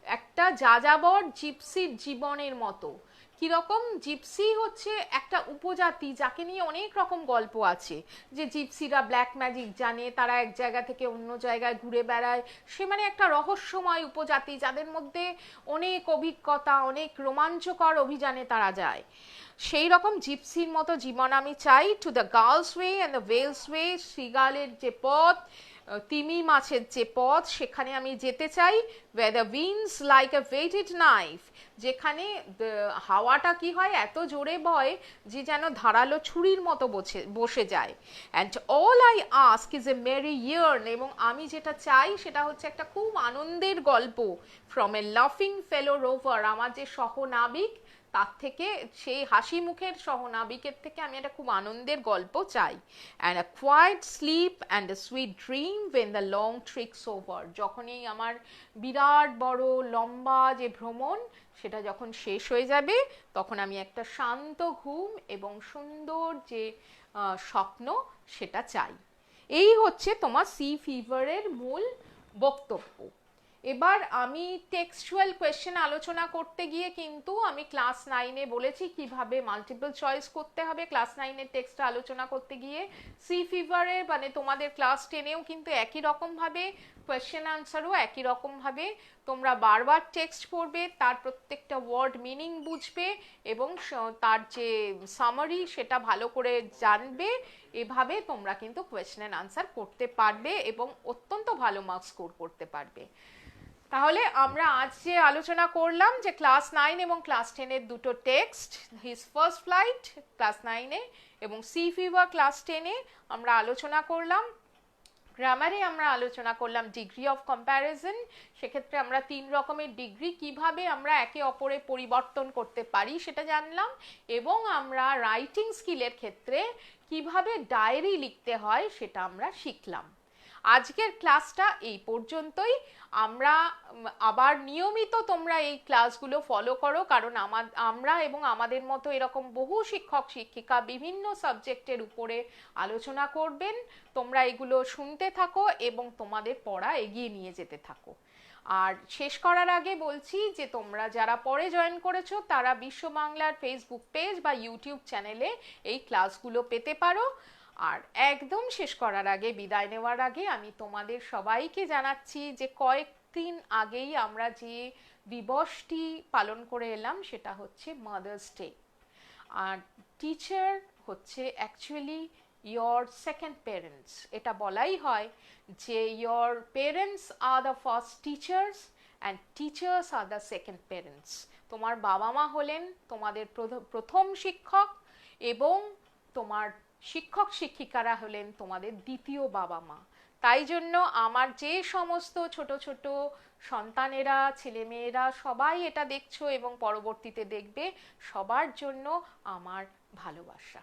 একটা যাযাবর জিপসির জীবনের মতো। কিরকম? জিপসি হচ্ছে একটা উপজাতি যাকে নিয়ে অনেক রকম গল্প আছে, যে জিপসিরা ব্ল্যাক ম্যাজিক জানে, তারা এক জায়গা থেকে অন্য জায়গায় ঘুরে বেড়ায়। সে মানে একটা রহস্যময় উপজাতি যাদের মধ্যে অনেক অভিজ্ঞতা, অনেক রোমাঞ্চকর অভিযানে তারা যায়। সেই রকম জিপসির মতো জীবন আমি চাই। To the gull's way and the whale's way, সিগালের যে পথ, তিমি মাছের যে পথ, সেখানে আমি যেতে চাই। Way the winds like a whetted knife, যেখানে হাওয়াটা কি হয়, এত জোরে বয় যে যেন ধারালো ছুরির মতো বসে যায়। And all I ask is A Mary yarn, এবং আমি যেটা চাই সেটা হচ্ছে একটা খুব আনন্দের গল্প। ফ্রম এ লাফিং ফেলো রোভার, আমার যে সহনাবিক তার থেকে, সেই হাসি মুখের সহনাবিকের থেকে আমি একটা খুব আনন্দের গল্প চাই। And a quiet sleep and a sweet dream when the long trick's over, যখনই আমার বিরাট বড় লম্বা যে ভ্রমণ সেটা যখন শেষ হয়ে যাবে, তখন আমি একটা শান্ত ঘুম এবং সুন্দর যে স্বপ্ন সেটা চাই। এই হচ্ছে তোমার সি ফিভারের মূল বক্তব্য। এবার আমি টেক্সচুয়াল কোয়েশ্চেন আলোচনা করতে গিয়ে কিন্তু আমি ক্লাস 9-এ বলেছি কিভাবে মাল্টিপল চয়েস করতে হবে। ক্লাস 9-এর টেক্সট আলোচনা করতে গিয়ে সি ফিভারে মানে তোমাদের ক্লাস 10-এও কিন্তু একই রকমভাবে কোয়েশ্চেন আনসারও একই রকমভাবে তোমরা বারবার টেক্সট পড়বে, তার প্রত্যেকটা ওয়ার্ড মিনিং বুঝবে এবং তার যে সামারি সেটা ভালো করে জানবে। এভাবে তোমরা কিন্তু কোয়েশ্চেন অ্যান্ড আনসার করতে পারবে এবং অত্যন্ত ভালো মার্কস স্কোর করতে পারবে। তাহলে আমরা আজ যে আলোচনা করলাম যে ক্লাস 9 এবং ক্লাস 10-এর দুটো text, His First Flight class 9-এ এবং সি ফিভার ক্লাস 10-এ আমরা আলোচনা করলাম। গ্রামারে আমরা আলোচনা করলাম ডিগ্রি অফ কম্প্যারিজন, সেক্ষেত্রে আমরা 3 রকমের ডিগ্রি কিভাবে আমরা একে অপরে পরিবর্তন করতে পারি সেটা জানলাম, এবং আমরা রাইটিং স্কিলের ক্ষেত্রে কিভাবে ডায়েরি লিখতে হয় সেটা আমরা শিখলাম। আজকের ক্লাসটা এই পর্যন্তই। আমরা আবার নিয়মিত তোমরা এই ক্লাসগুলো ফলো করো, কারণ আমরা এবং আমাদের মতো এরকম বহু শিক্ষক শিক্ষিকা বিভিন্ন সাবজেক্টের উপরে আলোচনা করবেন। তোমরা এগুলো শুনতে থাকো এবং তোমাদের পড়া এগিয়ে নিয়ে যেতে থাকো। আর শেষ করার আগে বলছি যে তোমরা যারা পরে জয়েন করেছো তারা বিশ্ব বাংলার ফেসবুক পেজ বা ইউটিউব চ্যানেলে এই ক্লাসগুলো পেতে পারো। আর একদম শেষ করার আগে, বিদায় নেওয়ার আগে আমি তোমাদের সবাইকে জানাচ্ছি যে কয়েকদিন আগেই আমরা যে দিবসটি পালন করে এলাম সেটা হচ্ছে মাদার্স ডে। আর টিচার হচ্ছে অ্যাকচুয়ালি your second parents, এটা বলাই হয় যে your parents are the first teachers and teachers are the second parents। তোমার বাবা মা হলেন তোমাদের প্রথম শিক্ষক এবং তোমার শিক্ষক শিক্ষিকারা হলেন তোমাদের দ্বিতীয় বাবা মা। তাই জন্য আমার যে সমস্ত ছোট ছোট সন্তানেরা, ছেলেমেয়েরা সবাই এটা দেখছো এবং পরবর্তীতে দেখবে, সবার জন্য আমার ভালোবাসা।